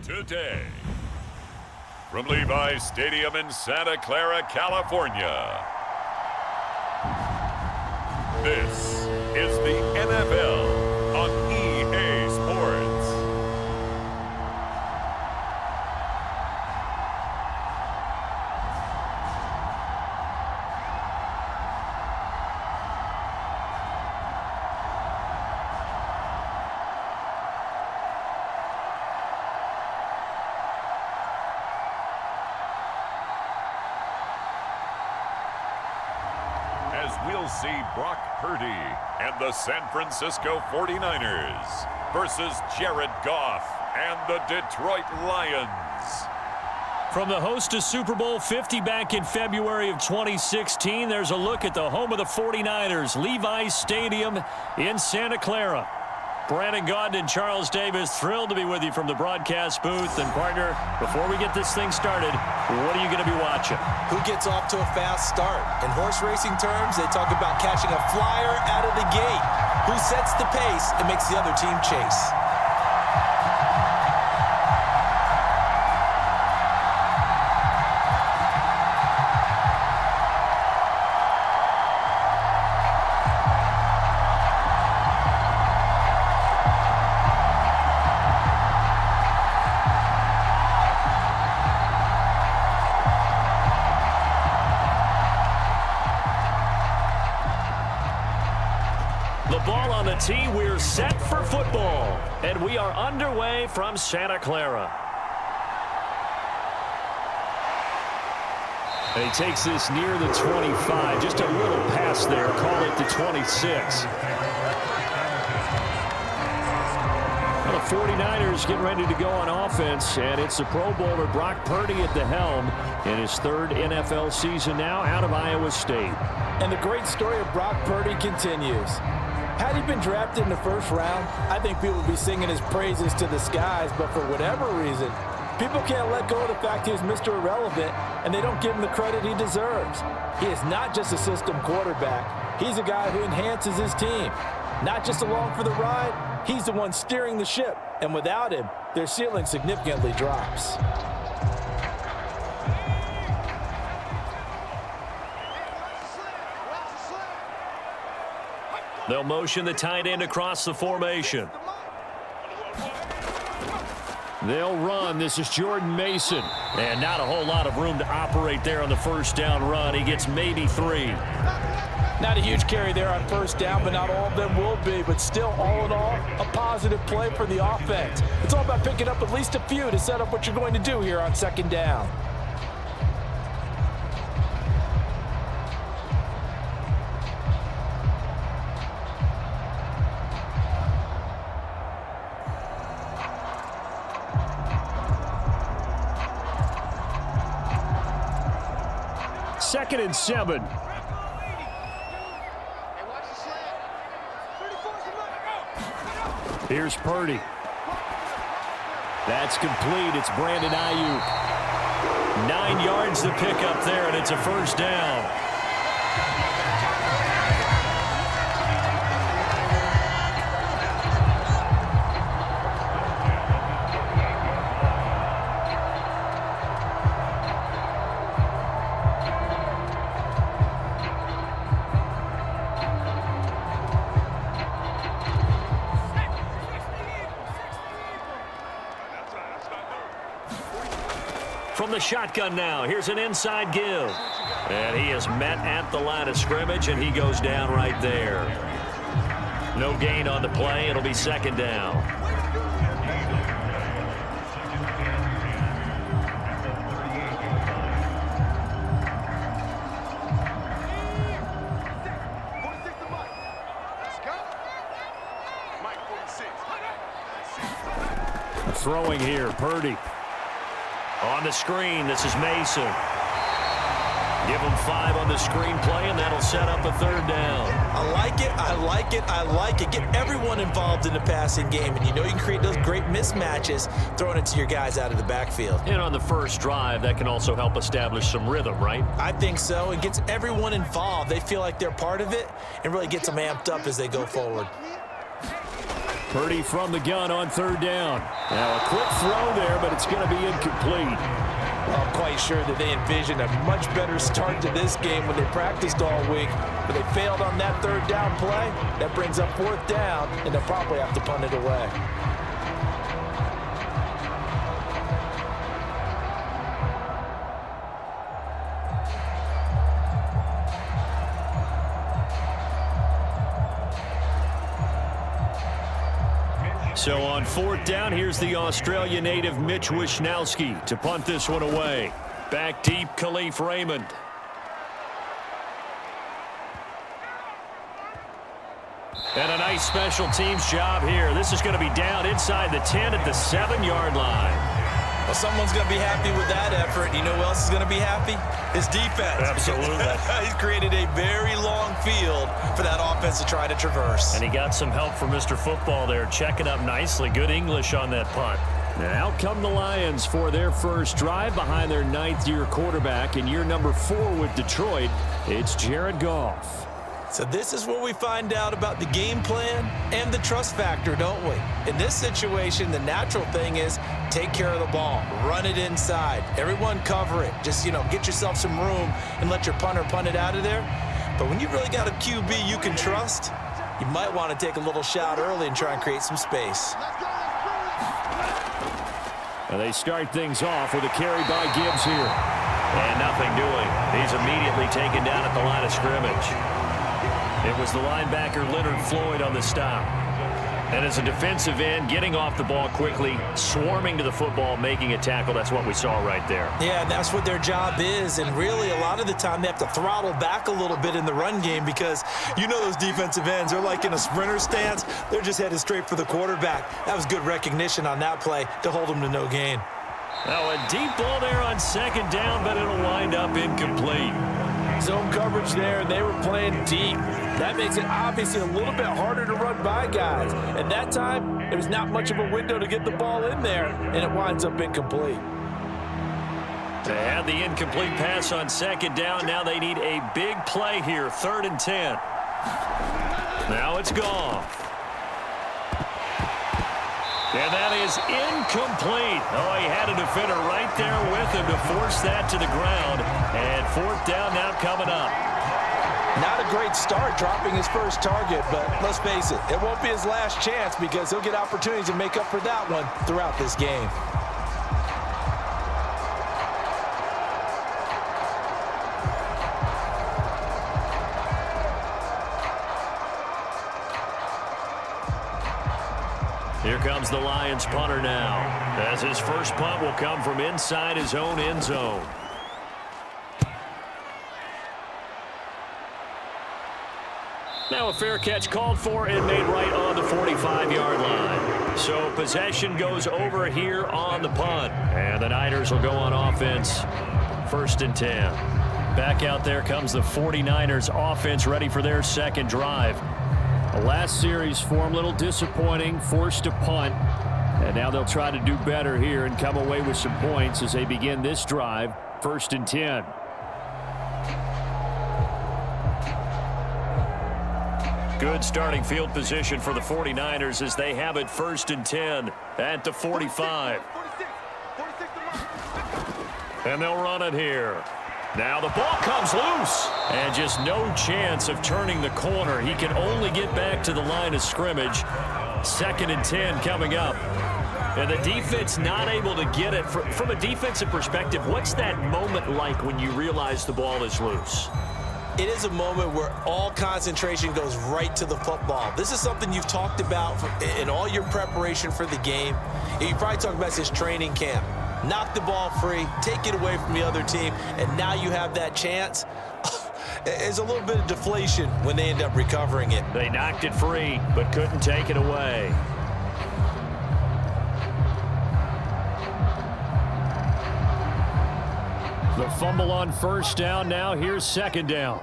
Today, from Levi's Stadium in Santa Clara, California, this is the NFL on EA Sports. As we'll see Brock Purdy and the San Francisco 49ers versus Jared Goff and the Detroit Lions. From the host to Super Bowl 50 back in February of 2016, there's a look at the home of the 49ers, Levi's Stadium in Santa Clara. Brandon Gaudin and Charles Davis, thrilled to be with you from the broadcast booth. And partner, before we get this thing started, what are you going to be watching? Who gets off to a fast start? In horse racing terms, they talk about catching a flyer out of the gate. Who sets the pace and makes the other team chase? The ball on the tee, we're set for football. And we are underway from Santa Clara. And he takes this near the 25. Just a little pass there. Call it the 26. Well, the 49ers getting ready to go on offense. And it's the Pro Bowler Brock Purdy at the helm in his third NFL season now out of Iowa State. And the great story of Brock Purdy continues. Had he been drafted in the first round, I think people would be singing his praises to the skies, but for whatever reason, people can't let go of the fact he's Mr. Irrelevant, and they don't give him the credit he deserves. He is not just a system quarterback. He's a guy who enhances his team. Not just along for the ride, he's the one steering the ship, and without him, their ceiling significantly drops. They'll motion the tight end across the formation. They'll run. This is Jordan Mason. And not a whole lot of room to operate there on the first down run. He gets maybe 3. Not a huge carry there on first down, but not all of them will be. But still, all in all, a positive play for the offense. It's all about picking up at least a few to set up what you're going to do here on second down. Second and 7. Here's Purdy. That's complete. It's Brandon Ayuk. 9 yards to pick up there, and it's a first down. From the shotgun now, here's an inside give. And he is met at the line of scrimmage, and he goes down right there. No gain on the play. It'll be second down. Throwing here, Purdy. On the screen, this is Mason. Give him 5 on the screen play, and that'll set up a third down. I like it, I like it, I like it. Get everyone involved in the passing game, and you know you can create those great mismatches throwing it to your guys out of the backfield. And on the first drive, that can also help establish some rhythm, right? I think so. It gets everyone involved. They feel like they're part of it and really gets them amped up as they go forward. Purdy from the gun on third down. Now a quick throw there, but it's going to be incomplete. I'm quite sure that they envisioned a much better start to this game when they practiced all week, but they failed on that third down play. That brings up fourth down, and they'll probably have to punt it away. So on fourth down, here's the Australia native Mitch Wishnowsky to punt this one away. Back deep, Khalif Raymond. And a nice special teams job here. This is going to be down inside the 10 at the 7-yard line. Well, someone's going to be happy with that effort. You know who else is going to be happy? His defense. Absolutely. He's created a very long field for that offense to try to traverse. And he got some help from Mr. Football there, checking up nicely. Good English on that punt. Now come the Lions for their first drive behind their 9th-year quarterback in year number 4 with Detroit. It's Jared Goff. So this is where we find out about the game plan and the trust factor, don't we? In this situation, the natural thing is take care of the ball, run it inside, everyone cover it. Just, get yourself some room and let your punter punt it out of there. But when you really got a QB you can trust, you might want to take a little shot early and try and create some space. And they start things off with a carry by Gibbs here. And nothing doing. He's immediately taken down at the line of scrimmage. It was the linebacker Leonard Floyd on the stop. And as a defensive end, getting off the ball quickly, swarming to the football, making a tackle. That's what we saw right there. Yeah, that's what their job is. And really, a lot of the time, they have to throttle back a little bit in the run game because those defensive ends, they're like in a sprinter stance. They're just headed straight for the quarterback. That was good recognition on that play to hold them to no gain. Now a deep ball there on second down, but it'll wind up incomplete. Zone coverage there, and they were playing deep. That makes it obviously a little bit harder to run by guys. And that time, there was not much of a window to get the ball in there, and it winds up incomplete. They had the incomplete pass on second down. Now they need a big play here, 3rd and 10. Now it's Goff. And that is incomplete. Oh, he had a defender right there with him to force that to the ground. And 4th down now coming up. Not a great start dropping his first target, but let's face it, it won't be his last chance because he'll get opportunities to make up for that one throughout this game. Here comes the Lions punter now, as his first punt will come from inside his own end zone. Now a fair catch called for and made right on the 45-yard line. So possession goes over here on the punt. And the Niners will go on offense, 1st and 10. Back out there comes the 49ers offense ready for their second drive. The last series for them, a little disappointing, forced to punt. And now they'll try to do better here and come away with some points as they begin this drive, 1st and 10. Good starting field position for the 49ers as they have it 1st and 10 at the 45. And they'll run it here. Now the ball comes loose, and just no chance of turning the corner. He can only get back to the line of scrimmage. 2nd and 10 coming up. And the defense not able to get it. From a defensive perspective, what's that moment like when you realize the ball is loose? It is a moment where all concentration goes right to the football. This is something you've talked about in all your preparation for the game. You probably talked about this training camp. Knock the ball free, take it away from the other team, and now you have that chance. There's a little bit of deflation when they end up recovering it. They knocked it free, but couldn't take it away. The fumble on 1st down. Now here's 2nd down.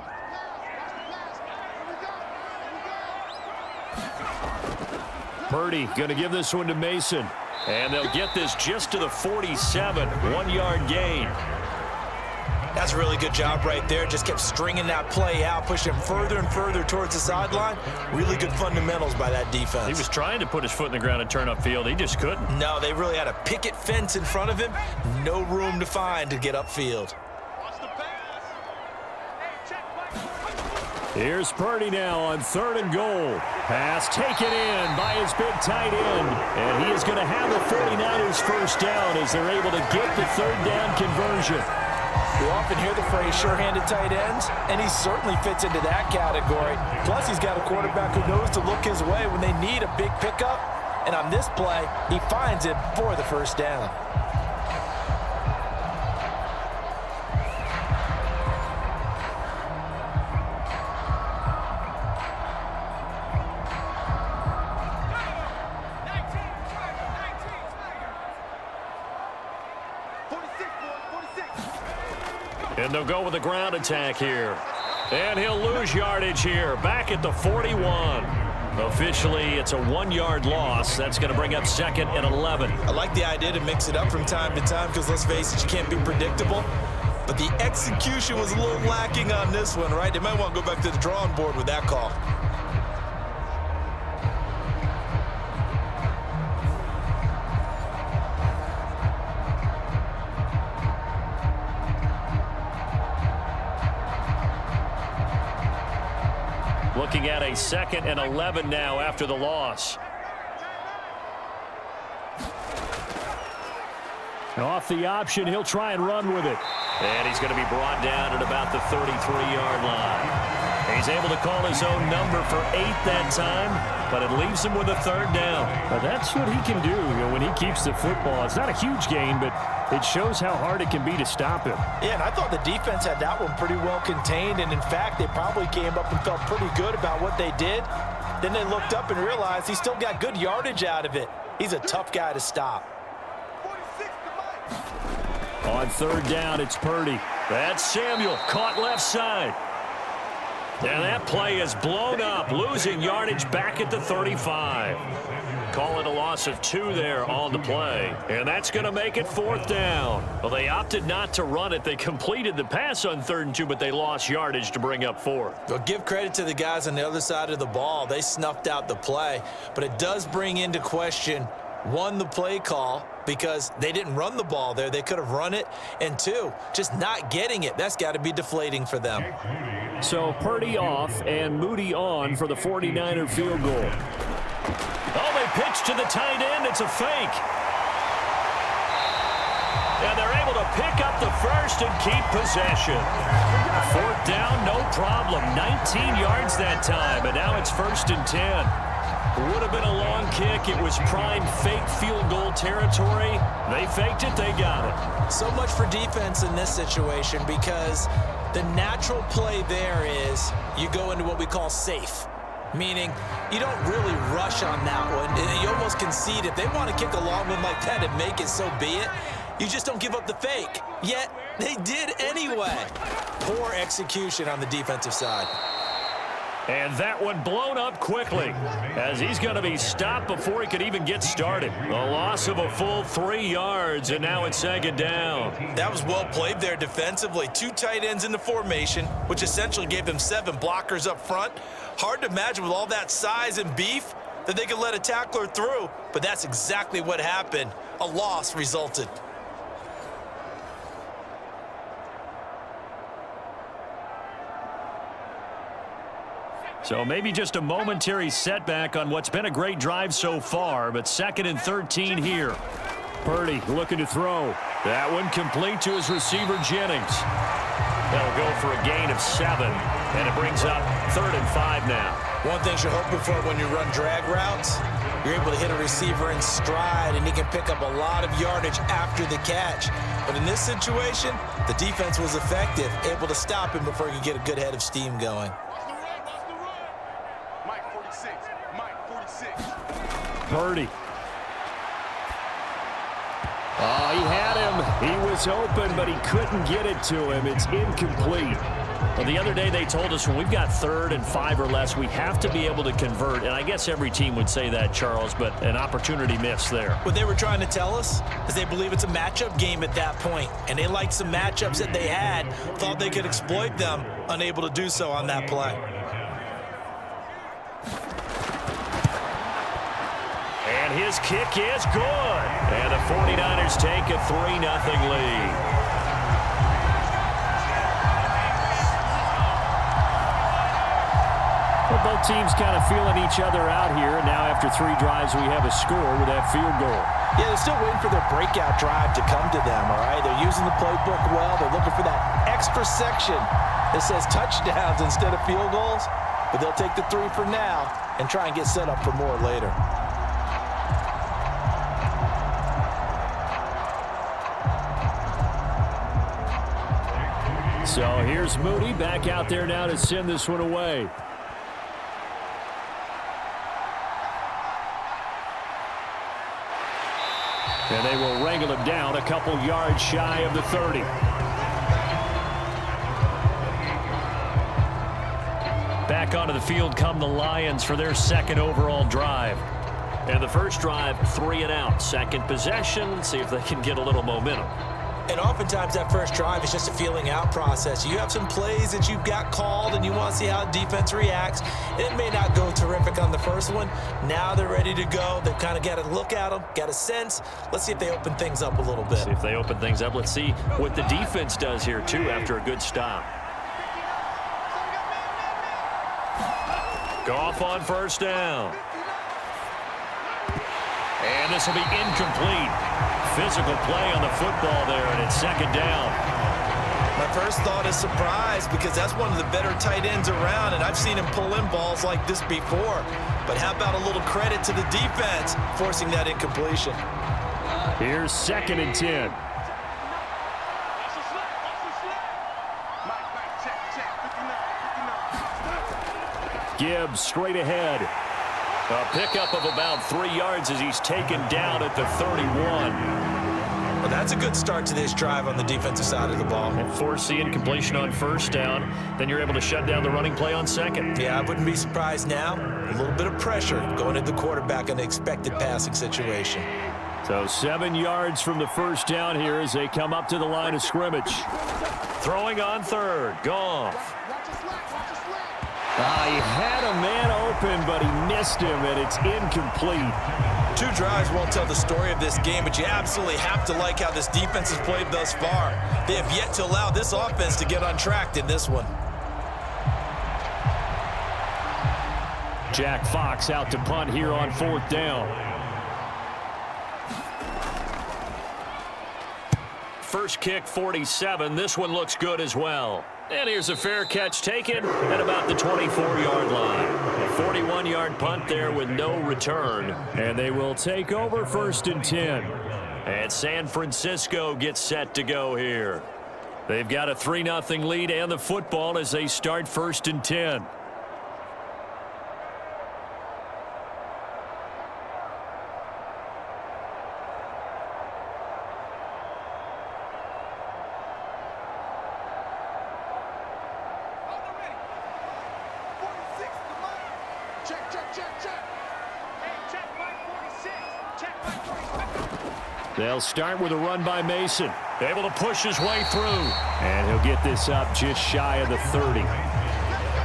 Purdy going to give this one to Mason. And they'll get this just to the 47. 1-yard gain. That's a really good job right there. Just kept stringing that play out, pushing him further and further towards the sideline. Really good fundamentals by that defense. He was trying to put his foot in the ground and turn upfield. He just couldn't. No, they really had a picket fence in front of him. No room to find to get upfield. Here's Purdy now on 3rd and goal. Pass taken in by his big tight end. And he is going to have the 49ers first down as they're able to get the 3rd down conversion. We often hear the phrase sure-handed tight ends, and he certainly fits into that category. Plus, he's got a quarterback who knows to look his way when they need a big pickup. And on this play, he finds it for the first down. And they'll go with the ground attack here. And he'll lose yardage here. Back at the 41. Officially, it's a 1-yard loss. That's going to bring up 2nd and 11. I like the idea to mix it up from time to time because, let's face it, you can't be predictable. But the execution was a little lacking on this one, right? They might want to go back to the drawing board with that call. Looking at a 2nd and 11 now after the loss. Off the option, he'll try and run with it. And he's going to be brought down at about the 33-yard line. He's able to call his own number for 8 that time, but it leaves him with a 3rd down. But that's what he can do, when he keeps the football. It's not a huge gain, but it shows how hard it can be to stop him. Yeah, and I thought the defense had that one pretty well contained, and in fact, they probably came up and felt pretty good about what they did. Then they looked up and realized he still got good yardage out of it. He's a tough guy to stop. On 3rd down, it's Purdy. That's Samuel, caught left side. And that play is blown up, losing yardage back at the 35. Call it a loss of 2 there on the play. And that's going to make it 4th down. Well, they opted not to run it. They completed the pass on 3rd and 2, but they lost yardage to bring up 4th. Well, give credit to the guys on the other side of the ball. They snuffed out the play. But it does bring into question, 1, the play call, because they didn't run the ball there. They could have run it. And 2, just not getting it. That's got to be deflating for them. So Purdy off and Moody on for the 49er field goal. Oh, they pitch to the tight end. It's a fake. And they're able to pick up the first and keep possession. 4th down, no problem. 19 yards that time, and now it's 1st and 10. Would have been a long kick. It was prime fake field goal territory. They faked it. They got it. So much for defense in this situation because the natural play there is you go into what we call safe, meaning you don't really rush on that one. You almost concede. If they want to kick a long one like that and make it, so be it. You just don't give up the fake. Yet they did anyway. Poor execution on the defensive side. And that one blown up quickly as he's going to be stopped before he could even get started. A loss of a full 3 yards, and now it's 2nd down. That was well played there defensively. 2 tight ends in the formation, which essentially gave them 7 blockers up front. Hard to imagine with all that size and beef that they could let a tackler through, but that's exactly what happened. A loss resulted. So maybe just a momentary setback on what's been a great drive so far, but 2nd and 13 here. Purdy looking to throw. That one complete to his receiver, Jennings. They'll go for a gain of 7, and it brings up 3rd and 5 now. One thing you're hoping for when you run drag routes, you're able to hit a receiver in stride, and he can pick up a lot of yardage after the catch. But in this situation, the defense was effective, able to stop him before he could get a good head of steam going. Purdy. Oh, he had him. He was open, but he couldn't get it to him. It's incomplete. Well, the other day they told us when we've got 3rd and 5 or less, we have to be able to convert. And I guess every team would say that, Charles, but an opportunity missed there. What they were trying to tell us is they believe it's a matchup game at that point. And they liked some matchups that they had, thought they could exploit them, unable to do so on that play. And his kick is good. And the 49ers take a 3-0 lead. Well, both teams kind of feeling each other out here. And now after 3 drives, we have a score with that field goal. Yeah, they're still waiting for their breakout drive to come to them, all right? They're using the playbook well. They're looking for that extra section that says touchdowns instead of field goals. But they'll take the 3 for now and try and get set up for more later. So here's Moody back out there now to send this one away. And they will wrangle him down a couple yards shy of the 30. Back onto the field come the Lions for their 2nd overall drive. And the first drive, 3 and out. Second possession, see if they can get a little momentum. And oftentimes that first drive is just a feeling out process. You have some plays that you've got called and you want to see how defense reacts. And it may not go terrific on the first one. Now they're ready to go. They've kind of got to look at them, got a sense. Let's see if they open things up a little bit. See if they open things up. Let's see what the defense does here, too, after a good stop. Goff on first down. And this will be incomplete. Physical play on the football there, and it's 2nd down. My first thought is surprise because that's one of the better tight ends around, and I've seen him pull in balls like this before. But how about a little credit to the defense forcing that incompletion? Here's 2nd and 10. Gibbs straight ahead. A pickup of about 3 yards as he's taken down at the 31. Well, that's a good start to this drive on the defensive side of the ball. And force the incompletion on first down. Then you're able to shut down the running play on 2nd. Yeah, I wouldn't be surprised now. A little bit of pressure going into the quarterback in an expected passing situation. So 7 yards from the first down here as they come up to the line of scrimmage. Throwing on 3rd. Goff. He had a man open, but he missed him, and it's incomplete. 2 drives won't tell the story of this game, but you absolutely have to like how this defense has played thus far. They have yet to allow this offense to get untracked in this one. Jack Fox out to punt here on 4th down. First kick, 47. This one looks good as well. And here's a fair catch taken at about the 24-yard line. A 41-yard punt there with no return. And they will take over 1st and 10. And San Francisco gets set to go here. They've got a 3-0 lead and the football as they start 1st and 10. They'll start with a run by Mason. Able to push his way through. And he'll get this up just shy of the 30.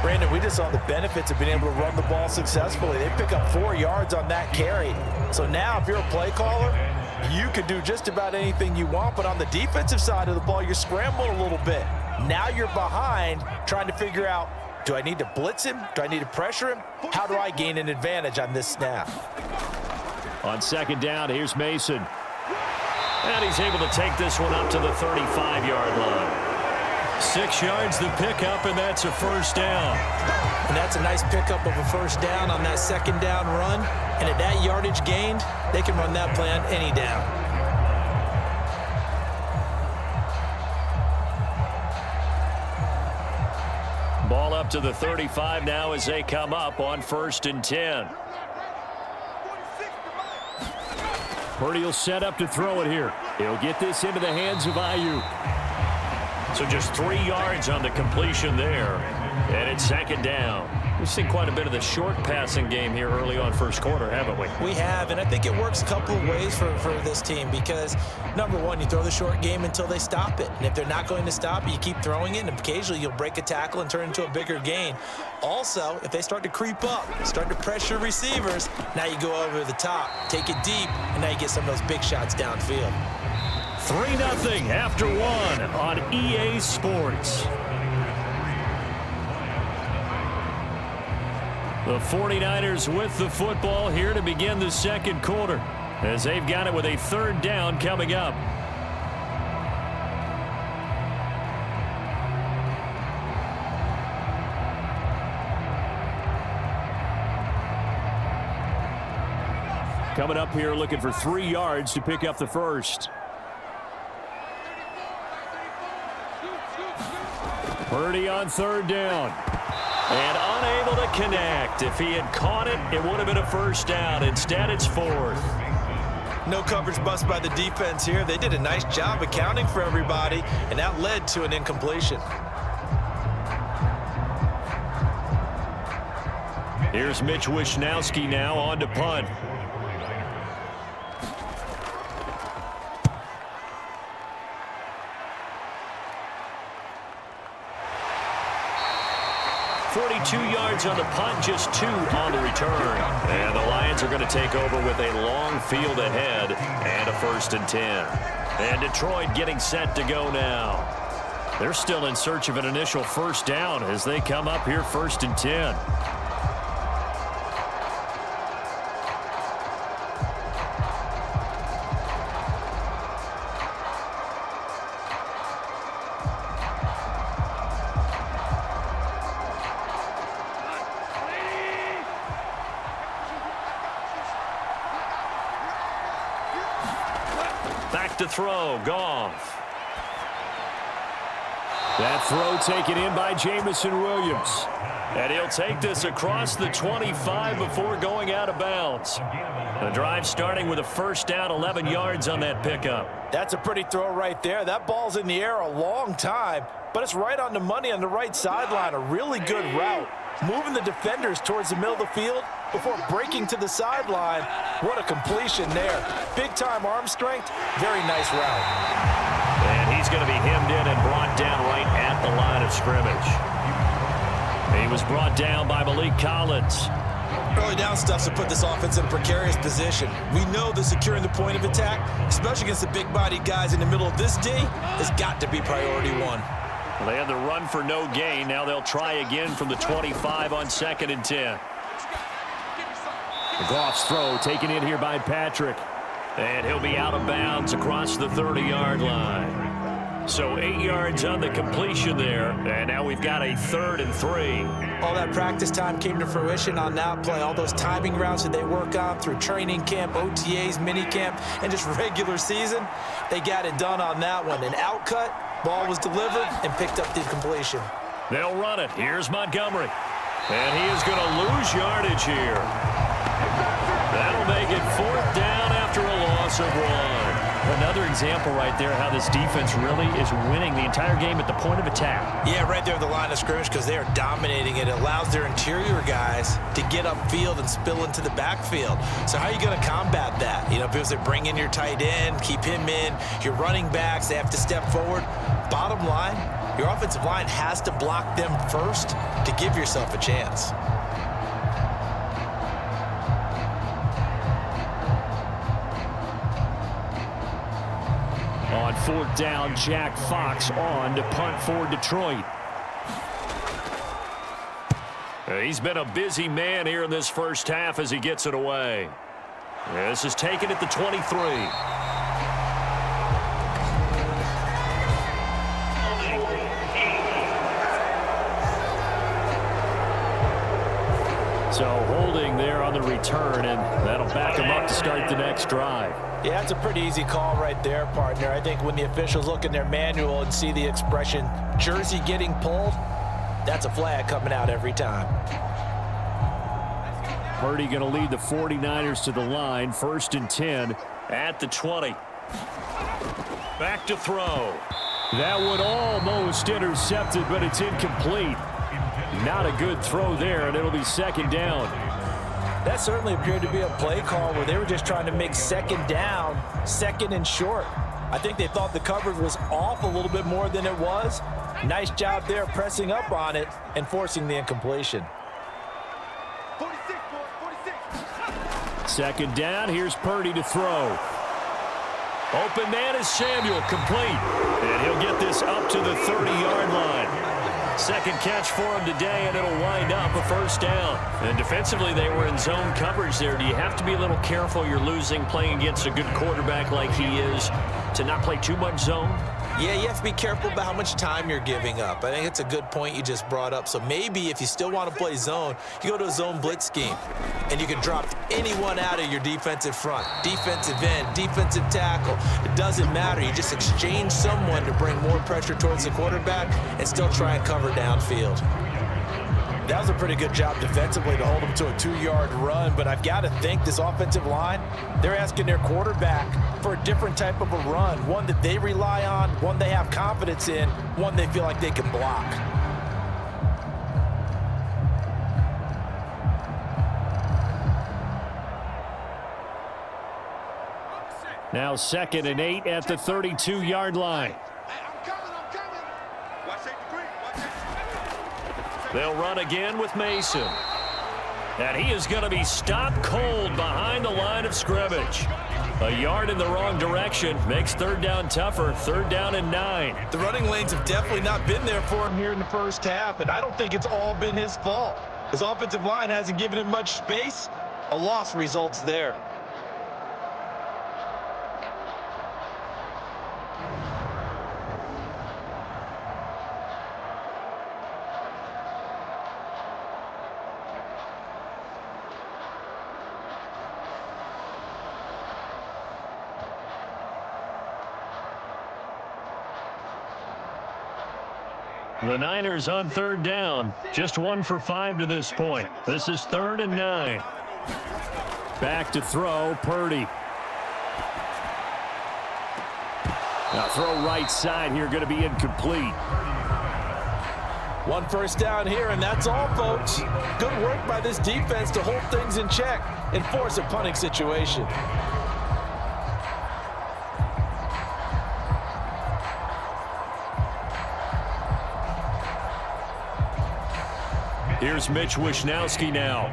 Brandon, we just saw the benefits of being able to run the ball successfully. They pick up 4 yards on that carry. So now if you're a play caller, you can do just about anything you want. But on the defensive side of the ball, you're scrambling a little bit. Now you're behind trying to figure out, do I need to blitz him? Do I need to pressure him? How do I gain an advantage on this snap? On 2nd down, here's Mason. And he's able to take this one up to the 35-yard line. 6 yards the pickup, and that's a 1st down. And that's a nice pickup of a 1st down on that 2nd down run. And at that yardage gained, they can run that play on any down. Ball up to the 35 now as they come up on 1st and 10. Purdy will set up to throw it here. He'll get this into the hands of Ayuk. So just 3 yards on the completion there. And it's second down. We've seen quite a bit of the short passing game here early on first quarter, haven't we? We have, and I think it works a couple of ways for this team because, number one, you throw the short game until they stop it. And if they're not going to stop it, you keep throwing it, and occasionally you'll break a tackle and turn it into a bigger gain. Also, if they start to creep up, start to pressure receivers, now you go over the top, take it deep, and now you get some of those big shots downfield. 3-0 after 1 on EA Sports. The 49ers with the football here to begin the second quarter as they've got it with a third down coming up. Coming up here looking for 3 yards to pick up the first. Purdy on third down. And unable to connect. If he had caught it, it would have been a first down. Instead, it's fourth. No coverage bust by the defense here. They did a nice job accounting for everybody, and that led to an incompletion. Here's Mitch Wishnowski now on to punt. Yards on the punt, just 2 on the return. And the Lions are going to take over with a long field ahead and a 1st and 10. And Detroit getting set to go now. They're still in search of an initial first down as they come up here 1st and 10. To throw, Goff. That throw taken in by Jamison Williams. And he'll take this across the 25 before going out of bounds. The drive starting with a first down, 11 yards on that pickup. That's a pretty throw right there. That ball's in the air a long time, but it's right on the money on the right sideline. A really good route. Moving the defenders towards the middle of the field before breaking to the sideline. What a completion there. Big-time arm strength. Very nice route. And he's going to be hemmed in and brought down right at the line of scrimmage. He was brought down by Malik Collins. Early down stuff to put this offense in a precarious position. We know that securing the point of attack, especially against the big-bodied guys in the middle of this D, has got to be priority 1. Well, they had the run for no gain. Now they'll try again from the 25 on 2nd and 10. Goff's throw taken in here by Patrick. And he'll be out of bounds across the 30-yard line. So 8 yards on the completion there. And now we've got a 3rd and 3. All that practice time came to fruition on that play. All those timing routes that they work on through training camp, OTAs, minicamp, and just regular season, they got it done on that one. An outcut, ball was delivered, and picked up the completion. They'll run it. Here's Montgomery. And he is going to lose yardage here. That'll make it 4th down after a loss of 1. Another example right there how this defense really is winning the entire game at the point of attack. Yeah, right there at the line of scrimmage because they are dominating it. It allows their interior guys to get upfield and spill into the backfield. So how are you going to combat that? You know, because they bring in your tight end, keep him in, your running backs, they have to step forward. Bottom line, your offensive line has to block them first to give yourself a chance. On 4th down, Jack Fox on to punt for Detroit. He's been a busy man here in this first half as he gets it away. This is taken at the 23. So holding there on the return, and that'll back him up to start the next drive. Yeah, that's a pretty easy call right there, partner. I think when the officials look in their manual and see the expression jersey getting pulled, that's a flag coming out every time. Purdy going to lead the 49ers to the line. 1st and 10 at the 20. Back to throw. That one almost intercepted, but it's incomplete. Not a good throw there, and it'll be 2nd down. That certainly appeared to be a play call where they were just trying to make 2nd down, 2nd and short. I think they thought the coverage was off a little bit more than it was. Nice job there pressing up on it and forcing the incompletion. 2nd down, here's Purdy to throw. Open man is Samuel, complete. And he'll get this up to the 30-yard line. 2nd catch for him today, and it'll wind up a 1st down. And defensively, they were in zone coverage there. Do you have to be a little careful? You're losing, playing against a good quarterback like he is, to not play too much zone? Yeah, you have to be careful about how much time you're giving up. I think it's a good point you just brought up. So maybe if you still want to play zone, you go to a zone blitz scheme, and you can drop anyone out of your defensive front, defensive end, defensive tackle. It doesn't matter. You just exchange someone to bring more pressure towards the quarterback and still try and cover downfield. That was a pretty good job defensively to hold them to a 2-yard run, but I've got to think this offensive line, they're asking their quarterback for a different type of a run, one that they rely on, one they have confidence in, one they feel like they can block. Now 2nd and 8 at the 32-yard line. They'll run again with Mason. And he is going to be stopped cold behind the line of scrimmage. A yard in the wrong direction makes 3rd down tougher. 3rd down and 9. The running lanes have definitely not been there for him here in the 1st half, and I don't think it's all been his fault. His offensive line hasn't given him much space. A loss results there. The Niners on 3rd down. Just 1 for 5 to this point. This is 3rd and 9. Back to throw, Purdy. Now throw right side here, going to be incomplete. 1 first down here, and that's all, folks. Good work by this defense to hold things in check and force a punting situation. Here's Mitch Wishnowski now.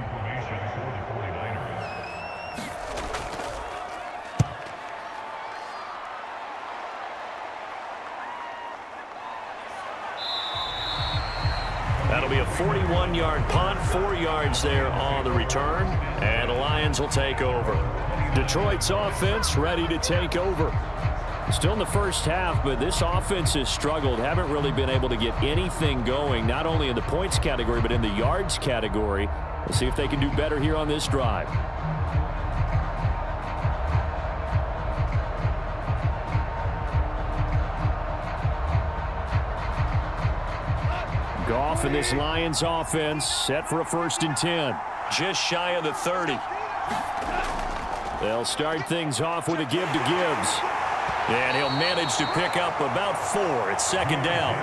That'll be a 41-yard punt, 4 yards there on the return, and the Lions will take over. Detroit's offense ready to take over. Still in the 1st half, but this offense has struggled. Haven't really been able to get anything going, not only in the points category, but in the yards category. We'll see if they can do better here on this drive. Goff and this Lions offense set for a 1st and 10. Just shy of the 30. They'll start things off with a give to Gibbs. And he'll manage to pick up about 4. It's 2nd down.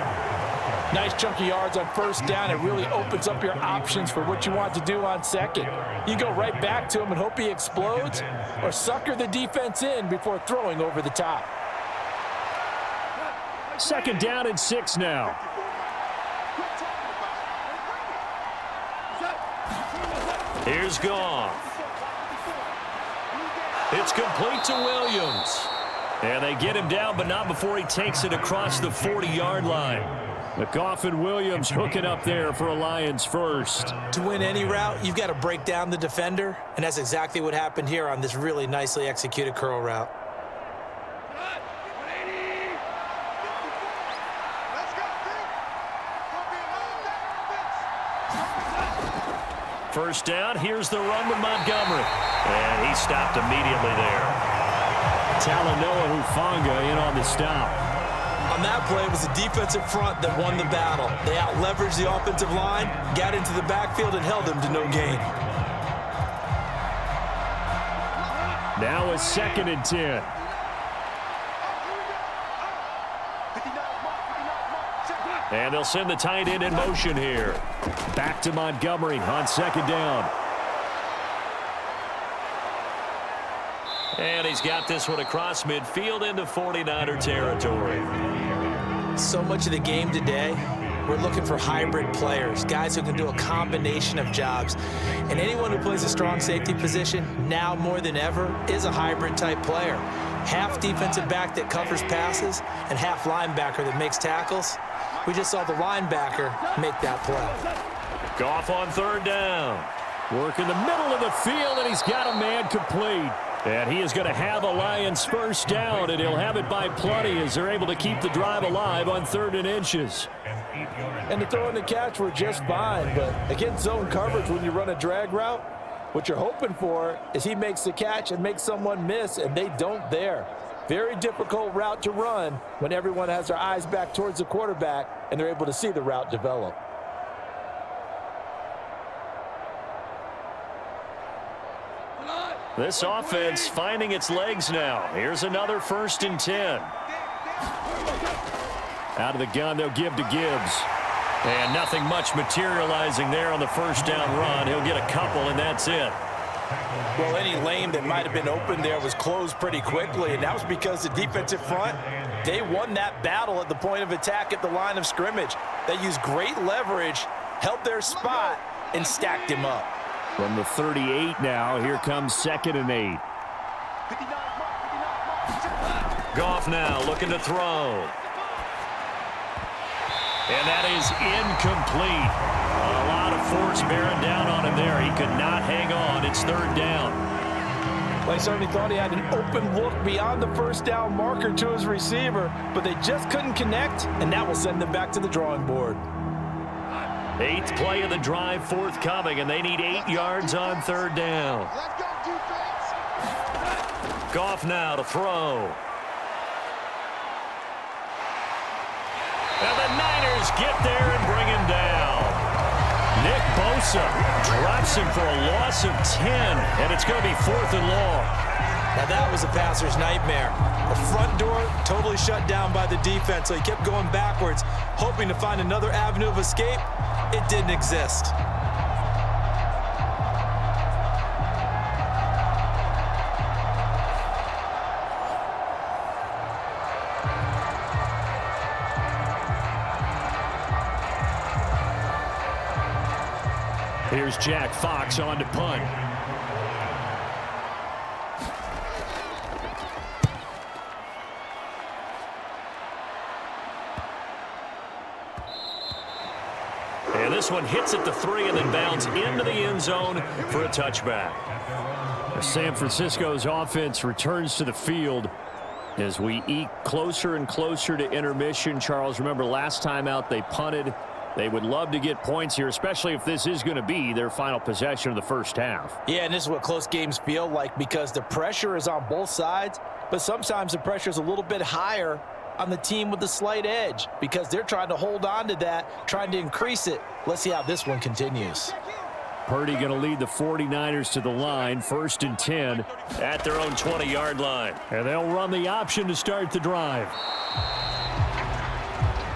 Nice chunky yards on 1st down. It really opens up your options for what you want to do on 2nd. You go right back to him and hope he explodes, or sucker the defense in before throwing over the top. 2nd down and 6 now. Here's Goff. It's complete to Williams. And they get him down, but not before he takes it across the 40-yard line. Goff and Williams hooking up there for a Lions first. To win any route, you've got to break down the defender, and that's exactly what happened here on this really nicely executed curl route. First down, here's the run with Montgomery. And he stopped immediately there. Talanoa Hufanga in on the stop. On that play, it was the defensive front that won the battle. They out-leveraged the offensive line, got into the backfield, and held them to no gain. Now a 2nd and 10. And they'll send the tight end in motion here. Back to Montgomery on 2nd down. And he's got this one across midfield into 49er territory. So much of the game today, we're looking for hybrid players, guys who can do a combination of jobs. And anyone who plays a strong safety position, now more than ever, is a hybrid type player. Half defensive back that covers passes and half linebacker that makes tackles. We just saw the linebacker make that play. Goff on 3rd down. Work in the middle of the field, and he's got a man complete. And he is going to have a Lions 1st down, and he'll have it by plenty as they're able to keep the drive alive on 3rd and inches. And the throw and the catch were just fine, but against zone coverage when you run a drag route, what you're hoping for is he makes the catch and makes someone miss, and they don't there. Very difficult route to run when everyone has their eyes back towards the quarterback and they're able to see the route develop. This offense finding its legs now. Here's another 1st and 10. Out of the gun, they'll give to Gibbs. And nothing much materializing there on the 1st down run. He'll get a couple, and that's it. Well, any lane that might have been open there was closed pretty quickly, and that was because the defensive front, they won that battle at the point of attack at the line of scrimmage. They used great leverage, held their spot, and stacked him up. From the 38 now, here comes 2nd and 8. Goff now looking to throw. And that is incomplete. A lot of force bearing down on him there. He could not hang on. It's 3rd down. Well, he certainly thought he had an open look beyond the 1st down marker to his receiver, but they just couldn't connect, and that will send them back to the drawing board. 8th play of the drive forthcoming, and they need 8 yards on 3rd down. Goff now to throw. And the Niners get there and bring him down. Nick Bosa drops him for a loss of 10, and it's going to be 4th and long. Now that was a passer's nightmare. The front door totally shut down by the defense, so he kept going backwards, hoping to find another avenue of escape. It didn't exist. Here's Jack Fox on to punt. And this one hits at the 3 and then bounds into the end zone for a touchback. San Francisco's offense returns to the field as we eke closer and closer to intermission. Charles, remember last time out they punted. They would love to get points here, especially if this is going to be their final possession of the 1st half. Yeah, and this is what close games feel like because the pressure is on both sides, but sometimes the pressure is a little bit higher on the team with the slight edge because they're trying to hold on to that, trying to increase it. Let's see how this one continues. Purdy going to lead the 49ers to the line, 1st and 10 at their own 20-yard line. And they'll run the option to start the drive.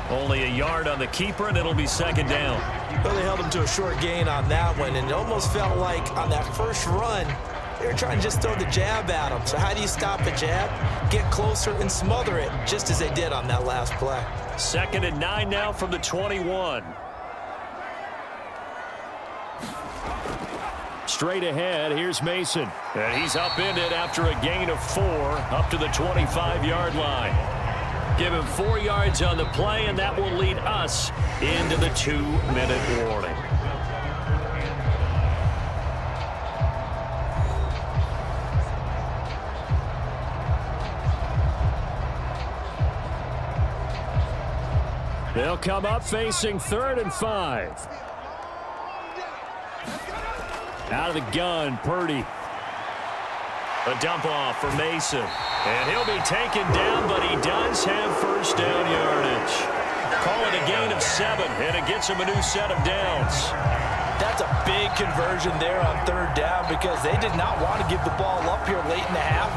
Only a yard on the keeper, and it'll be 2nd down. Well, they held him to a short gain on that one, and it almost felt like on that first run, they were trying to just throw the jab at him. So how do you stop a jab? Get closer and smother it, just as they did on that last play. 2nd and 9 now from the 21. Straight ahead, here's Mason. And he's upended after a gain of 4 up to the 25-yard line. Give him 4 yards on the play, and that will lead us into the 2-minute warning. They'll come up facing 3rd and 5. Out of the gun, Purdy. A dump off for Mason. And he'll be taken down, but he does have 1st down yardage. Call it a gain of 7, and it gets him a new set of downs. That's a big conversion there on third down because they did not want to give the ball up here late in the half.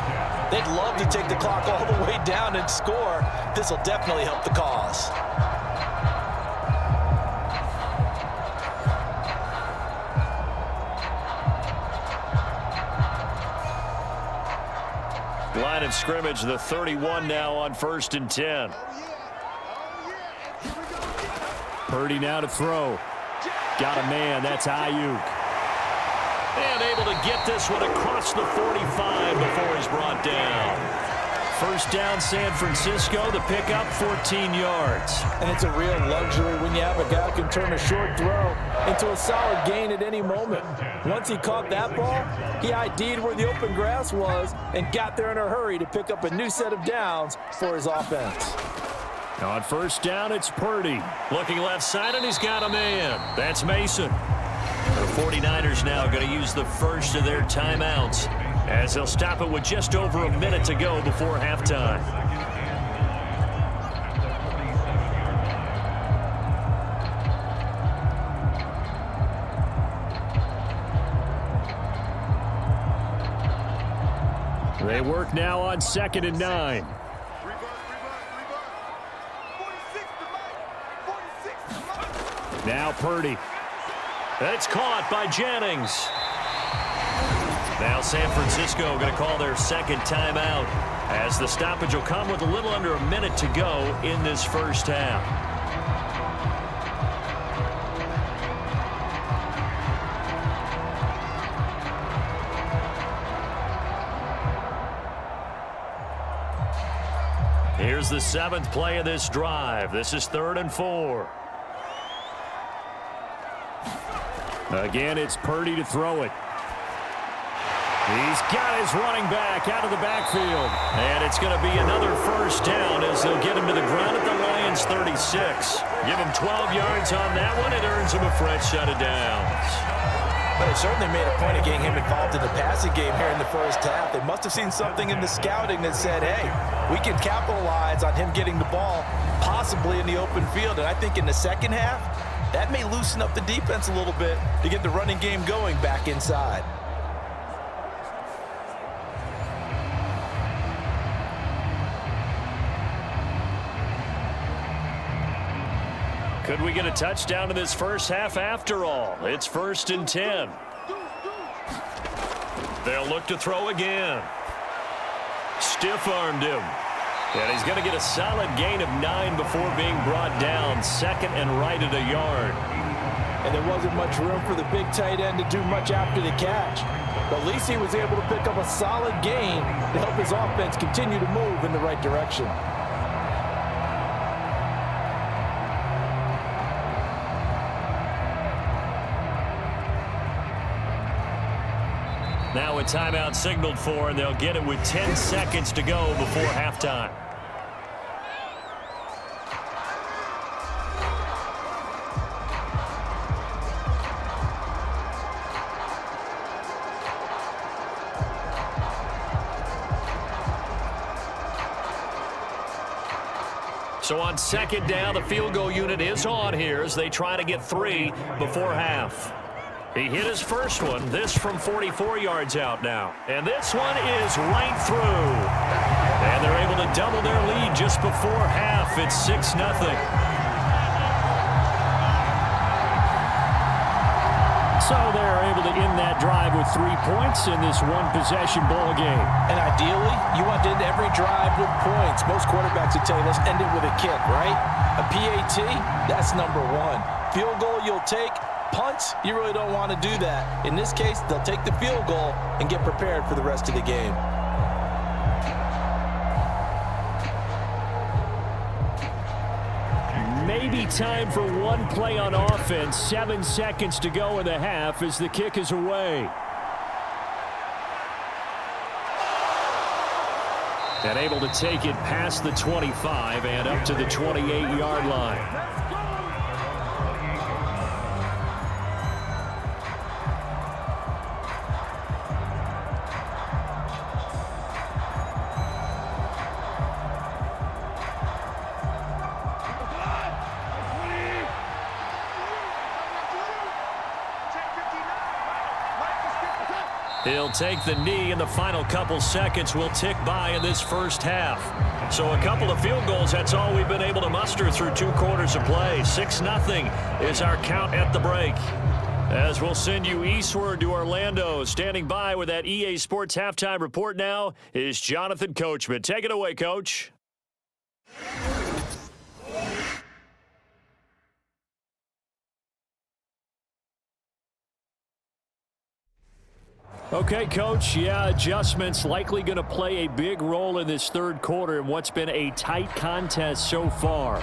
They'd love to take the clock all the way down and score. This will definitely help the cause. Line of scrimmage, the 31 now on 1st and 10. Purdy now to throw. Got a man, that's Ayuk. And able to get this one across the 45 before he's brought down. First down, San Francisco, the pickup, 14 yards. And it's a real luxury when you have a guy who can turn a short throw into a solid gain at any moment. Once he caught that ball, he ID'd where the open grass was and got there in a hurry to pick up a new set of downs for his offense. On first down, it's Purdy. Looking left side, and he's got a man. That's Mason. The 49ers now going to use the first of their timeouts as they'll stop it with just over a minute to go before halftime. They work now on 2nd and 9. Now Purdy. It's caught by Jennings. Now San Francisco going to call their second timeout as the stoppage will come with a little under a minute to go in this first half. Here's the 7th play of this drive. This is 3rd and 4. Again, it's Purdy to throw it. He's got his running back out of the backfield. And it's going to be another first down as they'll get him to the ground at the Lions' 36. Give him 12 yards on that one. It earns him a fresh set of downs. But it certainly made a point of getting him involved in the passing game here in the first half. They must have seen something in the scouting that said, hey, we can capitalize on him getting the ball possibly in the open field. And I think in the second half, that may loosen up the defense a little bit to get the running game going back inside. Could we get a touchdown in this first half after all? It's 1st and 10. They'll look to throw again. Stiff-armed him. And he's going to get a solid gain of 9 before being brought down. 2nd and right at a yard. And there wasn't much room for the big tight end to do much after the catch. But at least he was able to pick up a solid gain to help his offense continue to move in the right direction. Now a timeout signaled for, and they'll get it with 10 seconds to go before halftime. So on 2nd down, the field goal unit is on here as they try to get 3 before half. He hit his first one, this from 44 yards out now. And this one is right through. And they're able to double their lead just before half. It's 6-0. So they're able to end that drive with 3 points in this one-possession ball game. And ideally, you want to end every drive with points. Most quarterbacks would tell you, let's end it with a kick, right? A PAT, that's number 1. Field goal you'll take. Punts, you really don't want to do that. In this case, they'll take the field goal and get prepared for the rest of the game. Maybe time for one play on offense. 7 seconds to go in the half as the kick is away. And able to take it past the 25 and up to the 28-yard line. He'll take the knee, and the final couple seconds will tick by in this first half. So a couple of field goals, that's all we've been able to muster through 2 quarters of play. 6-0 is our count at the break. As we'll send you eastward to Orlando. Standing by with that EA Sports Halftime Report now is Jonathan Coachman. Take it away, Coach. Okay, Coach, yeah, adjustments likely going to play a big role in this third quarter in what's been a tight contest so far.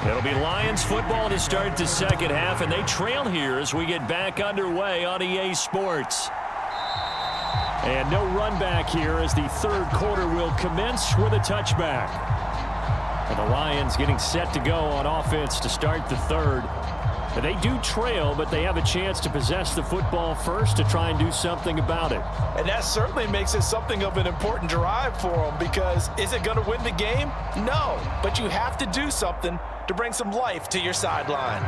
It'll be Lions football to start the second half, and they trail here as we get back underway on EA Sports. And no run back here as the third quarter will commence with a touchback. And the Lions getting set to go on offense to start the third. And they do trail, but they have a chance to possess the football first to try and do something about it. And that certainly makes it something of an important drive for them, because is it going to win the game? No, but you have to do something to bring some life to your sideline.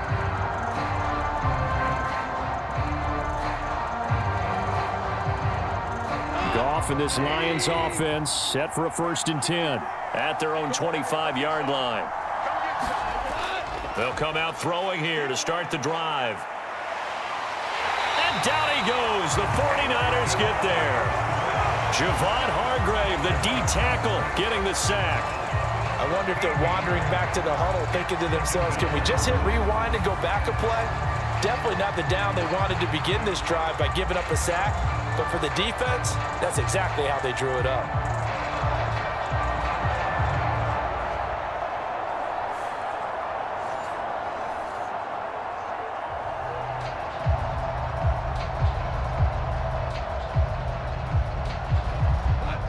Goff and this Lions offense set for a 1st and 10 at their own 25-yard line. They'll come out throwing here to start the drive. And down he goes. The 49ers get there. Javon Hargrave, the D tackle, getting the sack. I wonder if they're wandering back to the huddle thinking to themselves, can we just hit rewind and go back a play? Definitely not the down they wanted to begin this drive by giving up a sack. But for the defense, that's exactly how they drew it up.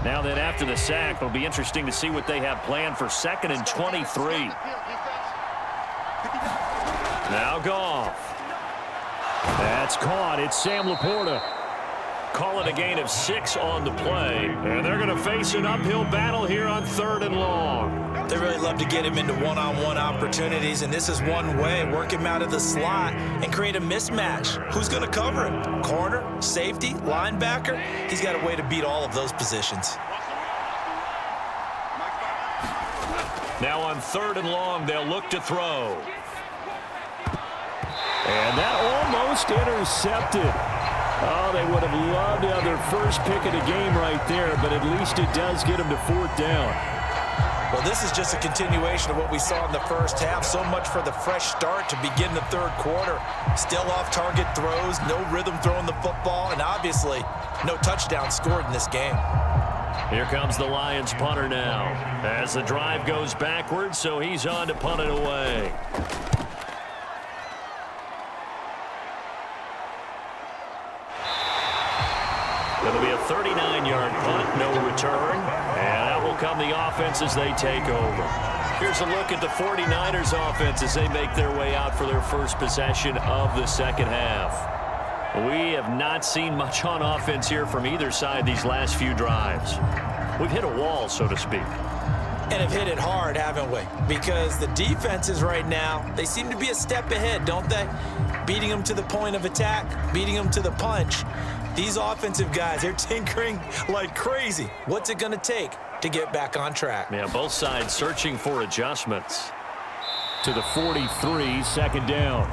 Now then, after the sack, it'll be interesting to see what they have planned for 2nd and 23. Now Goff. That's caught. It's Sam Laporta. Call it a gain of 6 on the play. And they're going to face an uphill battle here on 3rd and long. They really love to get him into one-on-one opportunities, and this is one way. Work him out of the slot and create a mismatch. Who's going to cover him? Corner, safety, linebacker? He's got a way to beat all of those positions. Now on 3rd and long, they'll look to throw. And that almost intercepted. Oh, they would have loved to have their first pick of the game right there, but at least it does get them to 4th down. Well, this is just a continuation of what we saw in the first half. So much for the fresh start to begin the third quarter. Still off-target throws, no rhythm throwing the football, and obviously no touchdown scored in this game. Here comes the Lions punter now as the drive goes backwards, so he's on to punt it away. It'll be a 39-yard punt, no return, and that will come the offense as they take over. Here's a look at the 49ers offense as they make their way out for their first possession of the second half. We have not seen much on offense here from either side these last few drives. We've hit a wall, so to speak. And have hit it hard, haven't we? Because the defenses right now, they seem to be a step ahead, don't they? Beating them to the point of attack, beating them to the punch. These offensive guys, they're tinkering like crazy. What's it going to take to get back on track? Yeah, both sides searching for adjustments. To the 43, 2nd down.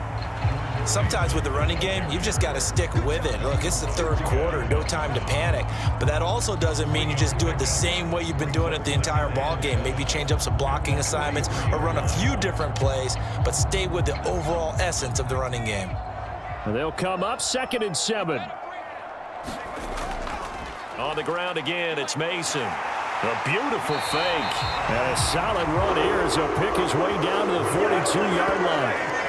Sometimes with the running game, you've just got to stick with it. Look, it's the third quarter, no time to panic. But that also doesn't mean you just do it the same way you've been doing it the entire ball game. Maybe change up some blocking assignments or run a few different plays, but stay with the overall essence of the running game. And they'll come up 2nd and 7. On the ground again, it's Mason. A beautiful fake. And a solid run here as he'll pick his way down to the 42-yard line.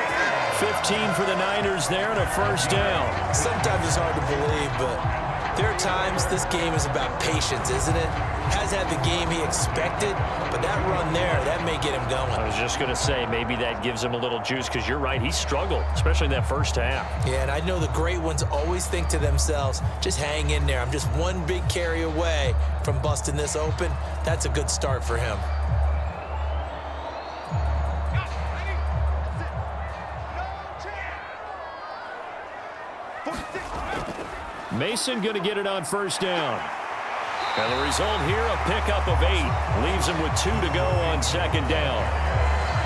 15 for the Niners there and a first down. Sometimes it's hard to believe, but there are times this game is about patience, isn't it? Has had the game he expected, but that run there, that may get him going. I was just going to say, maybe that gives him a little juice because you're right, he struggled, especially in that first half. Yeah, and I know the great ones always think to themselves, just hang in there. I'm just one big carry away from busting this open. That's a good start for him. Mason going to get it on first down. And the result here, a pickup of 8. Leaves him with 2 to go on second down.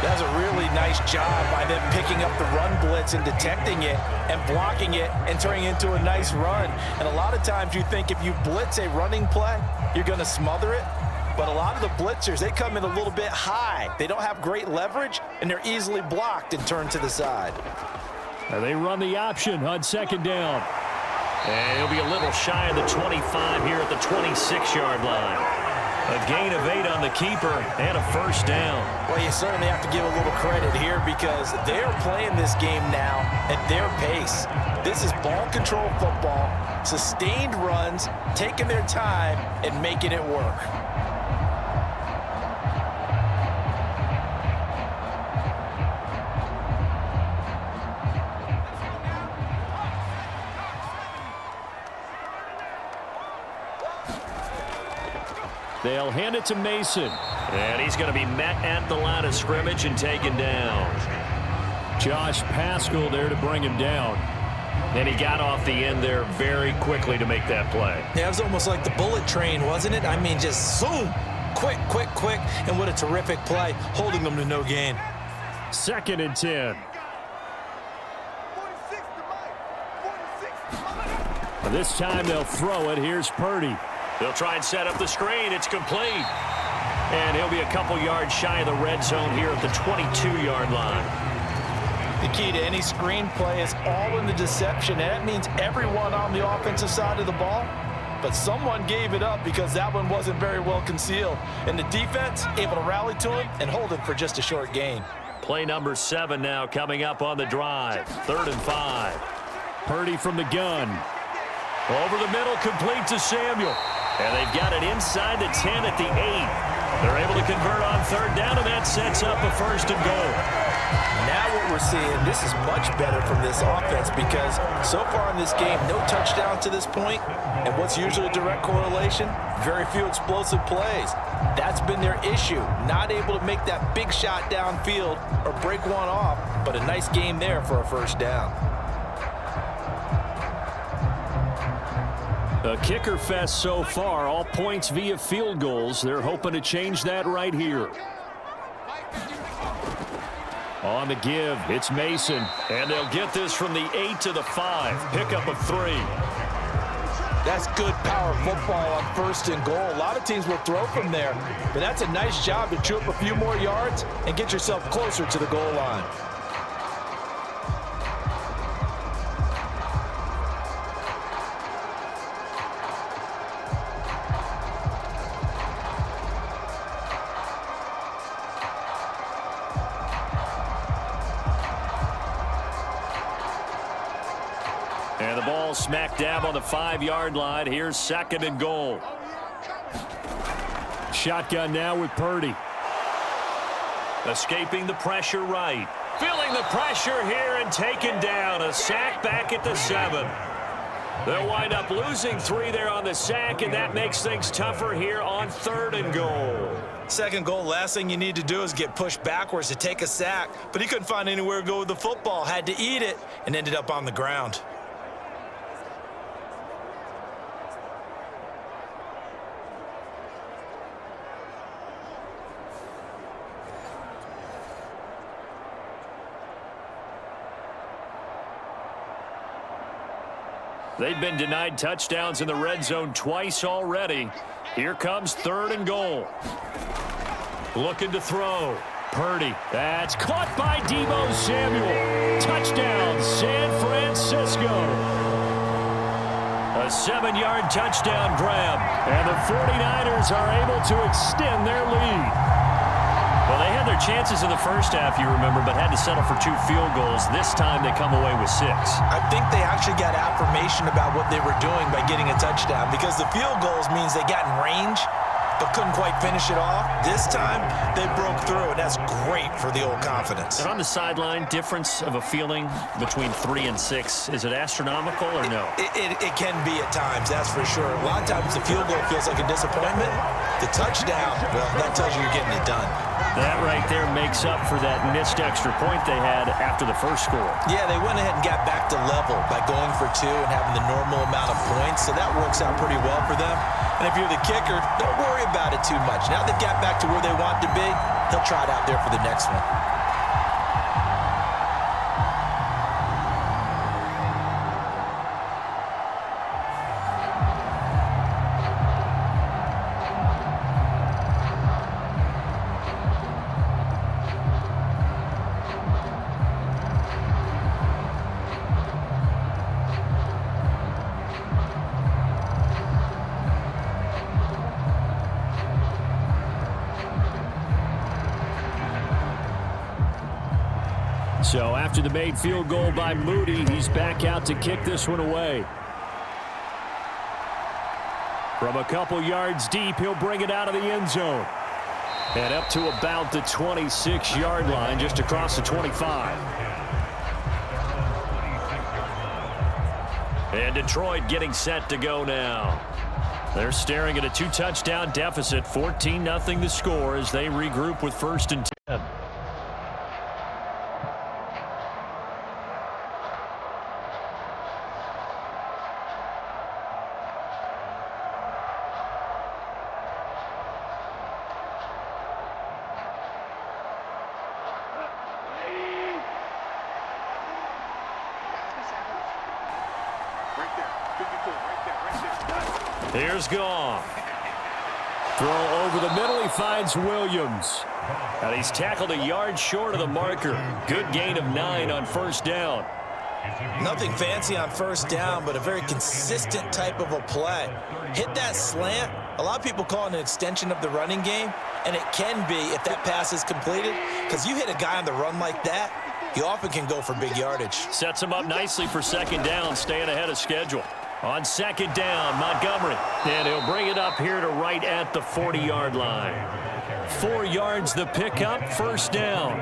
That's a really nice job by them picking up the run blitz and detecting it and blocking it and turning it into a nice run. And a lot of times you think if you blitz a running play, you're going to smother it. But a lot of the blitzers, they come in a little bit high. They don't have great leverage, and they're easily blocked and turned to the side. And they run the option on second down. And he'll be a little shy of the 25 here at the 26-yard line. A gain of 8 on the keeper and a first down. Well, you certainly have to give a little credit here because they're playing this game now at their pace. This is ball control football, sustained runs, taking their time and making it work. They'll hand it to Mason. And he's going to be met at the line of scrimmage and taken down. Josh Paschal there to bring him down. And he got off the end there very quickly to make that play. Yeah, it was almost like the bullet train, wasn't it? I mean, just zoom. Quick, quick, quick. And what a terrific play, holding them to no gain. 2nd and 10. This time they'll throw it. Here's Purdy. They'll try and set up the screen. It's complete. And he'll be a couple yards shy of the red zone here at the 22-yard line. The key to any screen play is all in the deception. And that means everyone on the offensive side of the ball. But someone gave it up because that one wasn't very well concealed. And the defense able to rally to him and hold him for just a short gain. Play number 7 now coming up on the drive. 3rd and 5. Purdy from the gun. Over the middle, complete to Samuel. And they've got it inside the 10 at the 8. They're able to convert on 3rd down, and that sets up a 1st and goal. Now what we're seeing, this is much better from this offense because so far in this game, no touchdown to this point. And what's usually a direct correlation? Very few explosive plays. That's been their issue. Not able to make that big shot downfield or break one off, but a nice game there for a 1st down. A kicker fest so far, all points via field goals. They're hoping to change that right here. On the give, it's Mason. And they'll get this from the 8 to the 5. Pickup of 3. That's good power football on 1st and goal. A lot of teams will throw from there, but that's a nice job to chew up a few more yards and get yourself closer to the goal line. And the ball smack dab on the 5-yard line. Here's 2nd and goal. Shotgun now with Purdy. Escaping the pressure right. Feeling the pressure here and taken down. A sack back at the 7. They'll wind up losing 3 there on the sack, and that makes things tougher here on 3rd and goal. 2nd goal, last thing you need to do is get pushed backwards to take a sack. But he couldn't find anywhere to go with the football. Had to eat it and ended up on the ground. They've been denied touchdowns in the red zone twice already. Here comes 3rd and goal. Looking to throw. Purdy. That's caught by Deebo Samuel. Touchdown, San Francisco. A A 7-yard touchdown grab. And the 49ers are able to extend their lead. Well, they had their chances in the first half, you remember, but had to settle for 2 field goals. This time they come away with 6. I think they actually got affirmation about what they were doing by getting a touchdown, because the field goals means they got in range but couldn't quite finish it off. This time, they broke through, and that's great for the old confidence. And on the sideline, difference of a feeling between 3 and 6, is it astronomical or no? It can be at times, that's for sure. A lot of times the field goal feels like a disappointment. The touchdown, well, that tells you you're getting it done. That right there makes up for that missed extra point they had after the first score. Yeah, they went ahead and got back to level by going for 2 and having the normal amount of points, so that works out pretty well for them. And if you're the kicker, don't worry about it too much. Now they've got back to where they want to be, he'll try it out there for the next one. So after the made field goal by Moody, he's back out to kick this one away. From a couple yards deep, he'll bring it out of the end zone. And up to about the 26-yard line, just across the 25. And Detroit getting set to go now. They're staring at a 2-touchdown deficit, 14-0 the score as they regroup with 1st and 10. Here's Goff. Throw over the middle. He finds Williams. And he's tackled a yard short of the marker. Good gain of 9 on 1st down. Nothing fancy on 1st down, but a very consistent type of a play. Hit that slant. A lot of people call it an extension of the running game, and it can be if that pass is completed, because you hit a guy on the run like that, he often can go for big yardage. Sets him up nicely for 2nd down, staying ahead of schedule. On 2nd down, Montgomery. And he'll bring it up here to right at the 40-yard line. 4 yards the pickup, 1st down.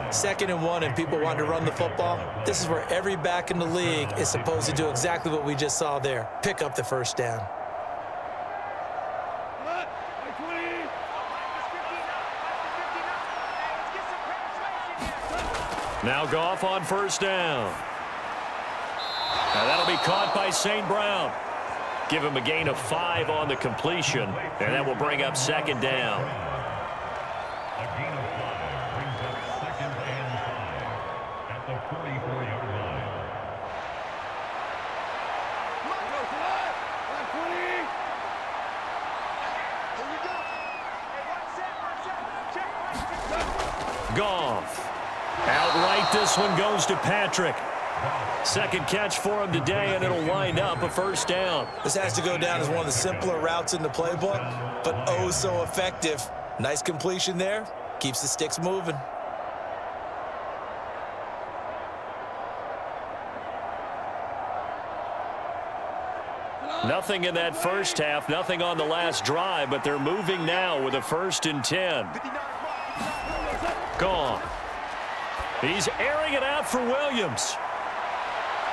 2nd and 1, and people want to run the football. This is where every back in the league is supposed to do exactly what we just saw there. Pick up the 1st down. Now Goff on 1st down. Now that'll be caught by St. Brown. Give him a gain of 5 on the completion, and that will bring up 2nd down. A gain of 5 brings up 2nd and 5 at the 44-yard line. Goff. Outright, this one goes to Patrick. 2nd catch for him today, and it'll wind up a 1st down. This has to go down as one of the simpler routes in the playbook, but oh so effective. Nice completion there. Keeps the sticks moving. Nothing in that first half, nothing on the last drive, but they're moving now with a 1st and 10. Gone. He's airing it out for Williams.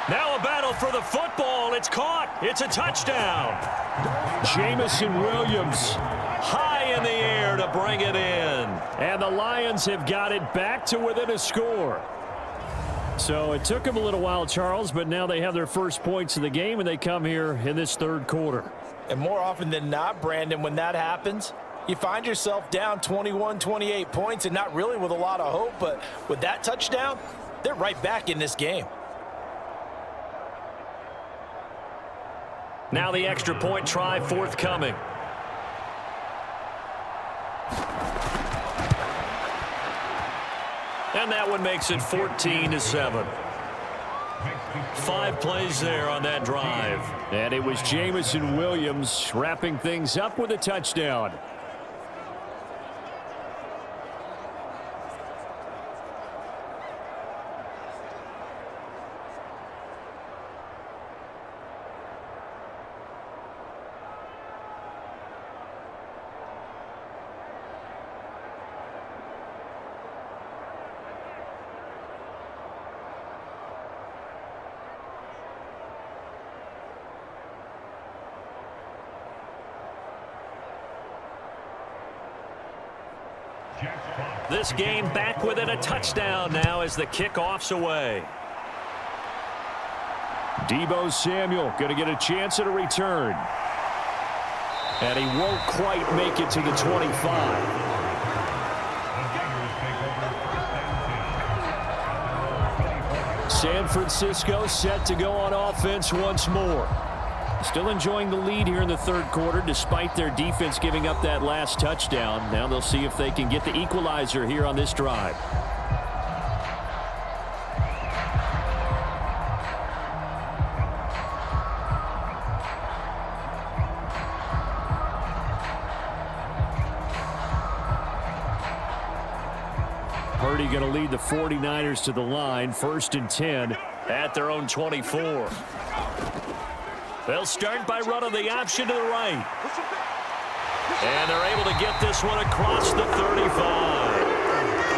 Now a battle for the football. It's caught. It's a touchdown. Jamison Williams high in the air to bring it in. And the Lions have got it back to within a score. So it took them a little while, Charles, but now they have their first points of the game, and they come here in this 3rd quarter. And more often than not, Brandon, when that happens, you find yourself down 21, 28 points, and not really with a lot of hope, but with that touchdown, they're right back in this game. Now the extra point try forthcoming. And that one makes it 14-7. 5 plays there on that drive. And it was Jamison Williams wrapping things up with a touchdown. This game back within a touchdown now as the kickoff's away. Deebo Samuel going to get a chance at a return. And he won't quite make it to the 25. San Francisco set to go on offense once more. Still enjoying the lead here in the third quarter despite their defense giving up that last touchdown. Now they'll see if they can get the equalizer here on this drive. Purdy going to lead the 49ers to the line. 1st and 10 at their own 24. They'll start by running the option to the right. And they're able to get this one across the 35.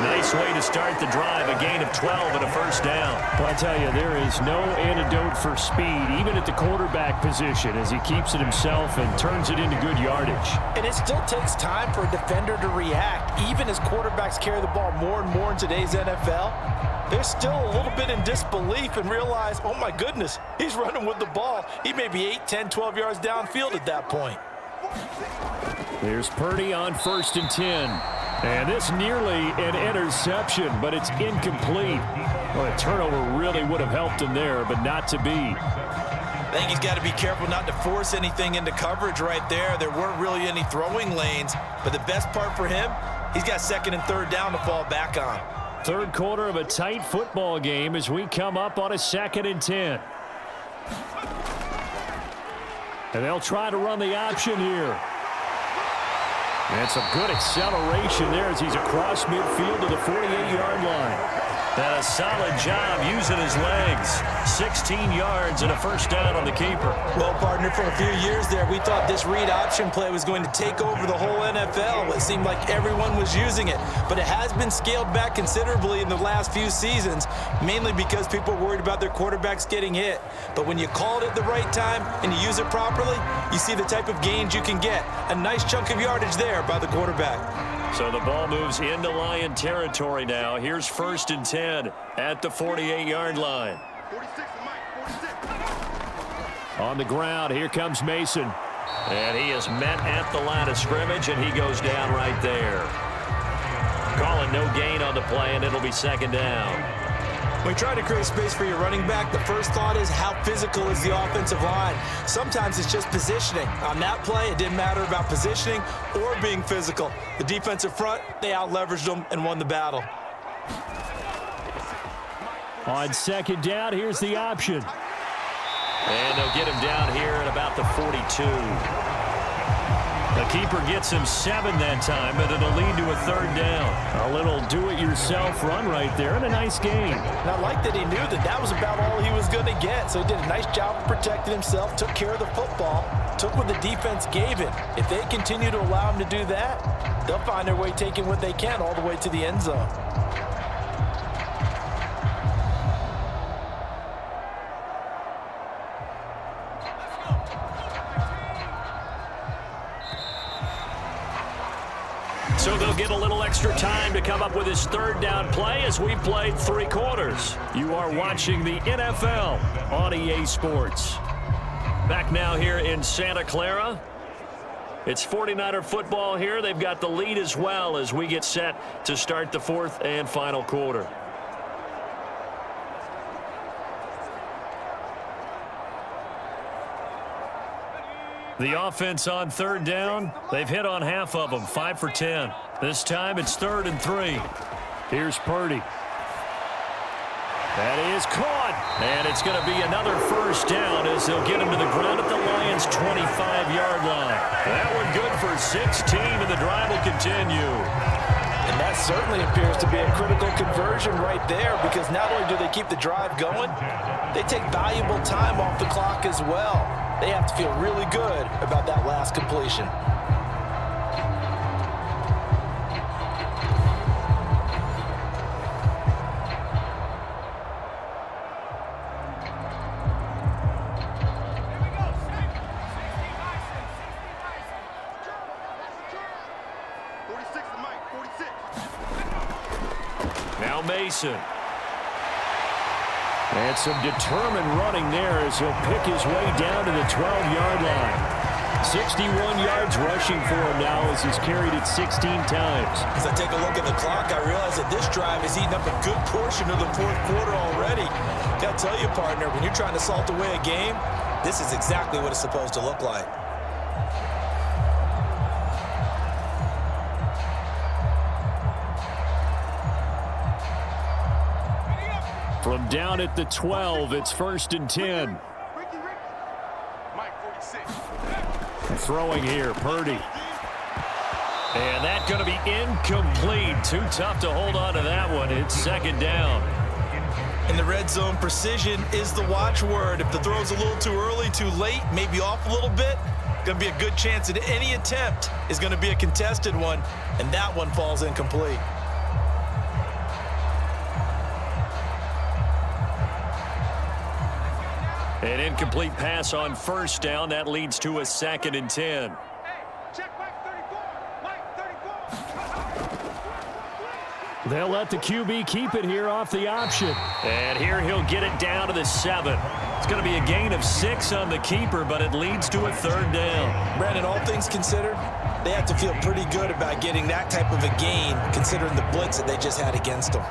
Nice way to start the drive, a gain of 12 and a first down. Well, I tell you, there is no antidote for speed, even at the quarterback position, as he keeps it himself and turns it into good yardage. And it still takes time for a defender to react, even as quarterbacks carry the ball more and more in today's NFL. They're still a little bit in disbelief and realize, oh my goodness, he's running with the ball. He may be 8, 10, 12 yards downfield at that point. There's Purdy on 1st and 10. And this nearly an interception, but it's incomplete. Well, a turnover really would have helped him there, but not to be. I think he's got to be careful not to force anything into coverage right there. There weren't really any throwing lanes, but the best part for him, he's got 2nd and 3rd down to fall back on. Third quarter of a tight football game as we come up on a 2nd and 10. And they'll try to run the option here. And some good acceleration there as he's across midfield to the 48-yard line. And a solid job using his legs. 16 yards and a first down on the keeper. Well, partner, for a few years there, we thought this read option play was going to take over the whole NFL. It seemed like everyone was using it. But it has been scaled back considerably in the last few seasons, mainly because people are worried about their quarterbacks getting hit. But when you call it at the right time and you use it properly, you see the type of gains you can get. A nice chunk of yardage there by the quarterback. So the ball moves into Lion territory now. Here's 1st and 10 at the 48-yard line. 46, On the ground, here comes Mason. And he is met at the line of scrimmage, and he goes down right there. Calling no gain on the play, and it'll be 2nd down. When you try to create space for your running back, the first thought is how physical is the offensive line. Sometimes it's just positioning. On that play, it didn't matter about positioning or being physical. The defensive front, they out-leveraged them and won the battle. On 2nd down, here's the option. And they'll get him down here at about the 42. The keeper gets him 7 that time, but it'll lead to a 3rd down. A little do-it-yourself run right there and a nice gain. And I like that he knew that that was about all he was going to get, so he did a nice job of protecting himself, took care of the football, took what the defense gave him. If they continue to allow him to do that, they'll find their way taking what they can all the way to the end zone. So they'll get a little extra time to come up with his 3rd down play as we've played 3 quarters. You are watching the NFL on EA Sports. Back now here in Santa Clara. It's 49er football here. They've got the lead as well as we get set to start the 4th and final quarter. The offense on 3rd down, they've hit on half of them, 5 for 10. This time it's 3rd and 3. Here's Purdy. That is caught. And it's going to be another first down as they'll get him to the ground at the Lions' 25-yard line. That one good for 16, and the drive will continue. And that certainly appears to be a critical conversion right there, because not only do they keep the drive going, they take valuable time off the clock as well. They have to feel really good about that last completion. Now Mason. And some determined running there as he'll pick his way down to the 12-yard line. 61 yards rushing for him now as he's carried it 16 times. As I take a look at the clock, I realize that this drive has eaten up a good portion of the fourth quarter already. Got to tell you, partner, when you're trying to salt away a game, this is exactly what it's supposed to look like. From down at the 12, it's 1st and 10. Throwing here, Purdy. And that's going to be incomplete. Too tough to hold on to that one. It's 2nd down. In the red zone, precision is the watchword. If the throw's a little too early, too late, maybe off a little bit, going to be a good chance that any attempt is going to be a contested one, and that one falls incomplete. An incomplete pass on 1st down. That leads to a 2nd and 10. They'll let the QB keep it here off the option. And here he'll get it down to the 7. It's going to be a gain of 6 on the keeper, but it leads to a 3rd down. Brandon, all things considered, they have to feel pretty good about getting that type of a gain, considering the blitz that they just had against them.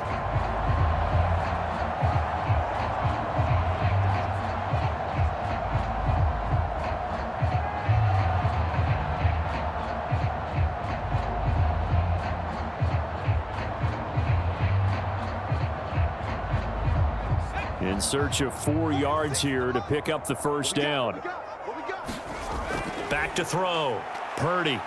In search of 4 yards here to pick up the 1st down. Back to throw. Purdy.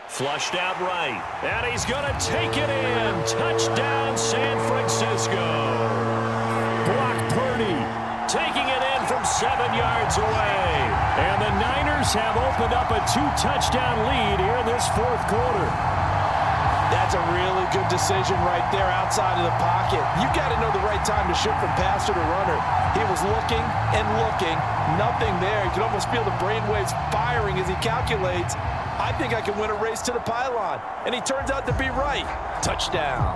Flushed out right. And he's going to take it in. Touchdown, San Francisco. Brock Purdy taking it in from 7 yards away. And the Niners have opened up a 2-touchdown lead here in this 4th quarter. That's a really good decision right there outside of the pocket. You got to know the right time to shift from passer to runner. He was looking and looking, nothing there. You can almost feel the brainwaves firing as he calculates, I think I can win a race to the pylon. And he turns out to be right. Touchdown.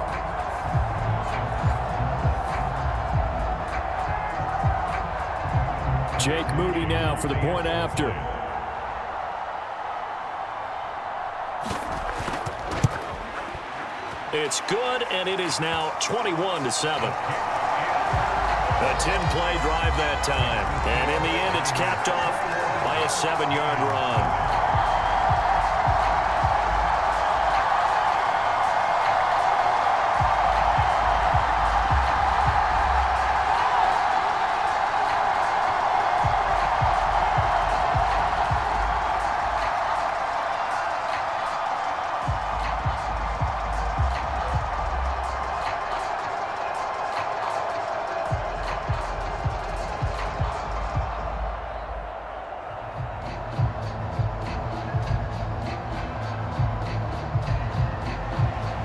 Jake Moody now for the point after. It's good, and it is now 21-7. A 10-play drive that time. And in the end, it's capped off by a 7-yard run.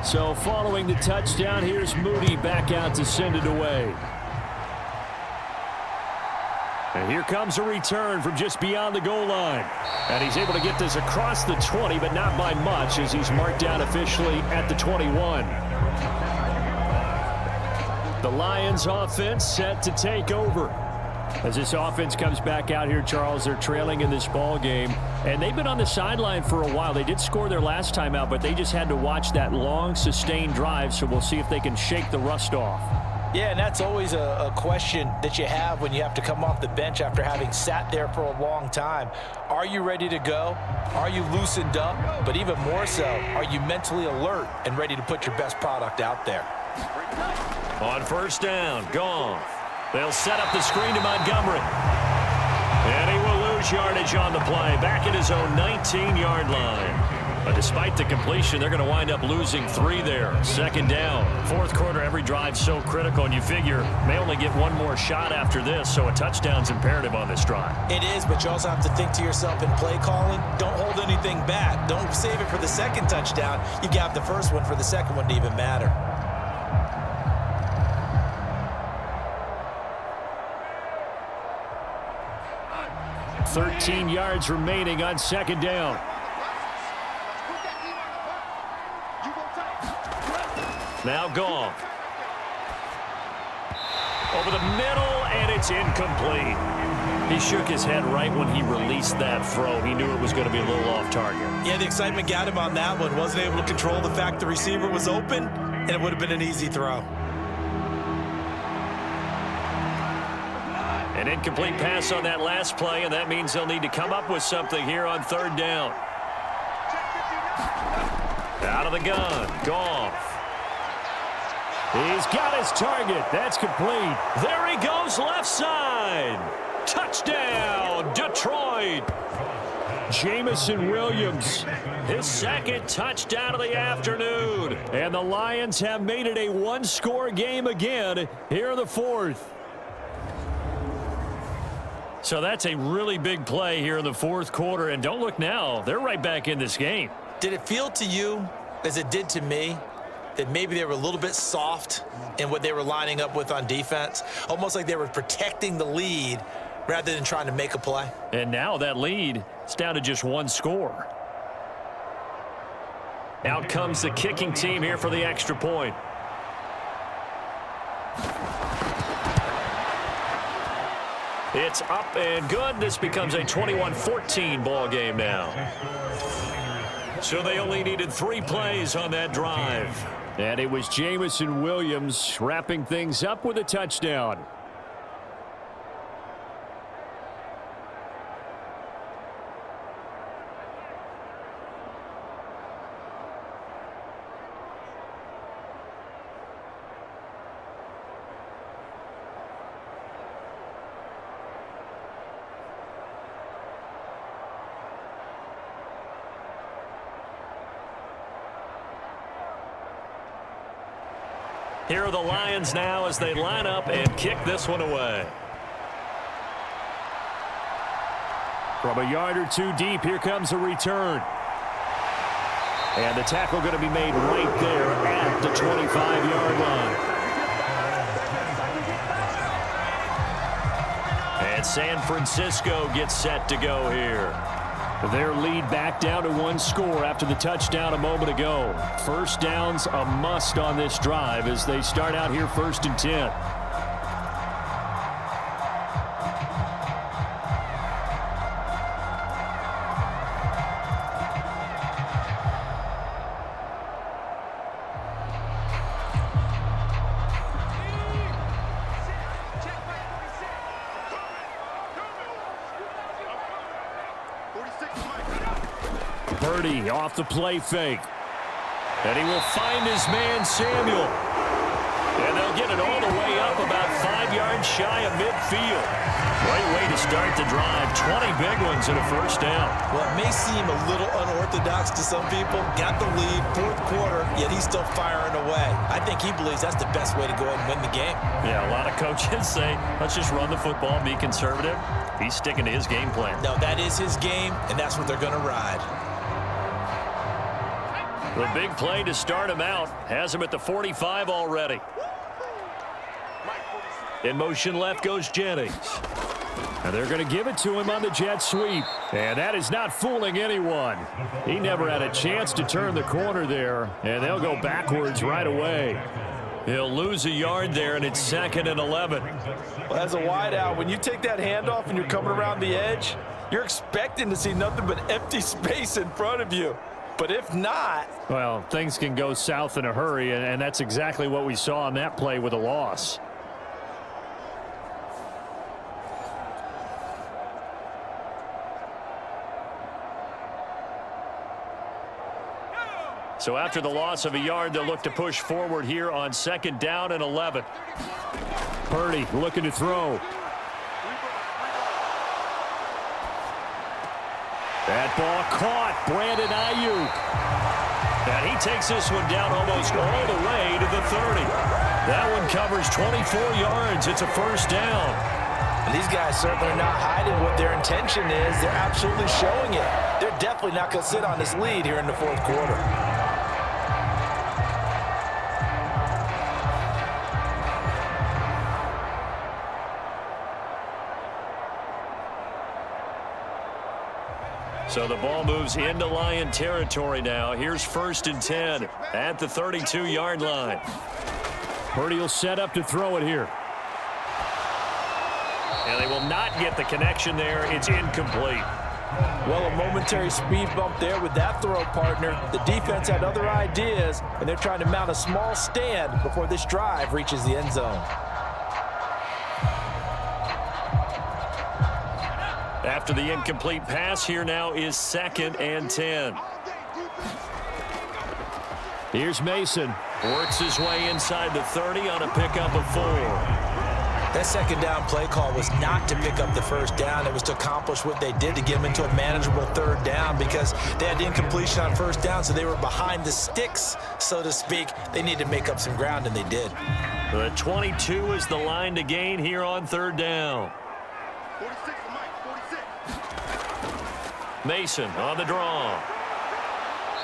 So following the touchdown, here's Moody back out to send it away. And here comes a return from just beyond the goal line. And he's able to get this across the 20, but not by much, as he's marked down officially at the 21. The Lions offense set to take over. As this offense comes back out here, Charles, they're trailing in this ball game. And they've been on the sideline for a while. They did score their last time out, but they just had to watch that long, sustained drive, so we'll see if they can shake the rust off. Yeah, and that's always a question that you have when you have to come off the bench after having sat there for a long time. Are you ready to go? Are you loosened up? But even more so, are you mentally alert and ready to put your best product out there? On first down, Goff. They'll set up the screen to Montgomery. And he will lose yardage on the play, back at his own 19-yard line. But despite the completion, they're going to wind up losing 3 there. Second down. Fourth quarter, every drive so critical, and you figure may only get one more shot after this, so a touchdown's imperative on this drive. It is, but you also have to think to yourself in play calling, don't hold anything back. Don't save it for the second touchdown. You got the first one for the second one to even matter. $13 yards remaining on second down. Now Goff. Over the middle, and it's incomplete. He shook his head right when he released that throw. He knew it was going to be a little off target. Yeah, the excitement got him on that one. Wasn't able to control the fact the receiver was open, and it would have been an easy throw. An incomplete pass on that last play, and that means they'll need to come up with something here on third down. Out of the gun, Goff. He's got his target. That's complete. There he goes, left side. Touchdown, Detroit. Jamison Williams, his second touchdown of the afternoon. And the Lions have made it a one-score game again here in the fourth. So that's a really big play here in the fourth quarter. And don't look now, they're right back in this game. Did it feel to you, as it did to me, that maybe they were a little bit soft in what they were lining up with on defense? Almost like they were protecting the lead rather than trying to make a play. And now that lead is down to just one score. Out comes the kicking team here for the extra point. It's up and good. This becomes a 21-14 ball game now. So they only needed 3 plays on that drive. And it was Jamison Williams wrapping things up with a touchdown. Here are the Lions now as they line up and kick this one away. From a yard or 2 deep, here comes a return. And the tackle going to be made right there at the 25-yard line. And San Francisco gets set to go here. Their lead back down to 1 score after the touchdown a moment ago. First down's a must on this drive as they start out here 1st and 10. Purdy off the play fake. And he will find his man, Samuel. And they'll get it all the way up about 5 yards shy of midfield. Great way to start the drive. 20 big ones and a first down. Well, it may seem a little unorthodox to some people. Got the lead, 4th quarter, yet he's still firing away. I think he believes that's the best way to go ahead and win the game. Yeah, a lot of coaches say, let's just run the football, be conservative. He's sticking to his game plan. No, that is his game, and that's what they're going to ride. The big play to start him out has him at the 45 already. In motion left goes Jennings. And they're going to give it to him on the jet sweep. And that is not fooling anyone. He never had a chance to turn the corner there. And they'll go backwards right away. He'll lose a yard there, and it's 2nd and 11. Well, as a wideout, when you take that handoff and you're coming around the edge, you're expecting to see nothing but empty space in front of you. But if not, well, things can go south in a hurry, and that's exactly what we saw on that play with a loss. So after the loss of a yard, they'll look to push forward here on 2nd down and 11. Purdy looking to throw. That ball caught. Brandon Ayuk. And he takes this one down almost all the way to the 30. That one covers 24 yards. It's a 1st down. And these guys certainly are not hiding what their intention is. They're absolutely showing it. They're definitely not going to sit on this lead here in the 4th quarter. So the ball moves into Lion territory now. Here's 1st and 10 at the 32-yard line. Purdy will set up to throw it here. And they will not get the connection there. It's incomplete. Well, a momentary speed bump there with that throw, partner. The defense had other ideas, and they're trying to mount a small stand before this drive reaches the end zone. After the incomplete pass, here now is 2nd and 10. Here's Mason. Works his way inside the 30 on a pickup of 4. That 2nd down play call was not to pick up the 1st down. It was to accomplish what they did to get them into a manageable 3rd down because they had the incompletion on 1st down, so they were behind the sticks, so to speak. They needed to make up some ground, and they did. The 22 is the line to gain here on 3rd down. 46 to Mike, 46. Mason on the draw.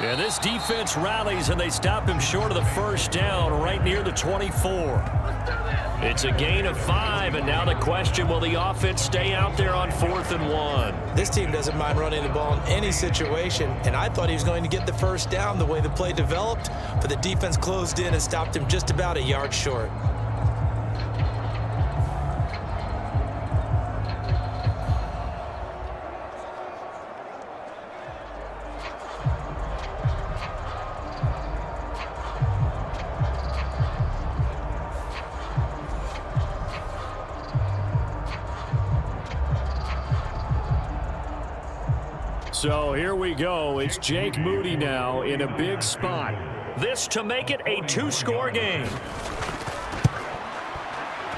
And this defense rallies, and they stop him short of the 1st down right near the 24. It's a gain of 5, and now the question, will the offense stay out there on 4th and 1? This team doesn't mind running the ball in any situation, and I thought he was going to get the 1st down the way the play developed, but the defense closed in and stopped him just about a yard short. So here we go. It's Jake Moody now in a big spot. This to make it a 2-score game.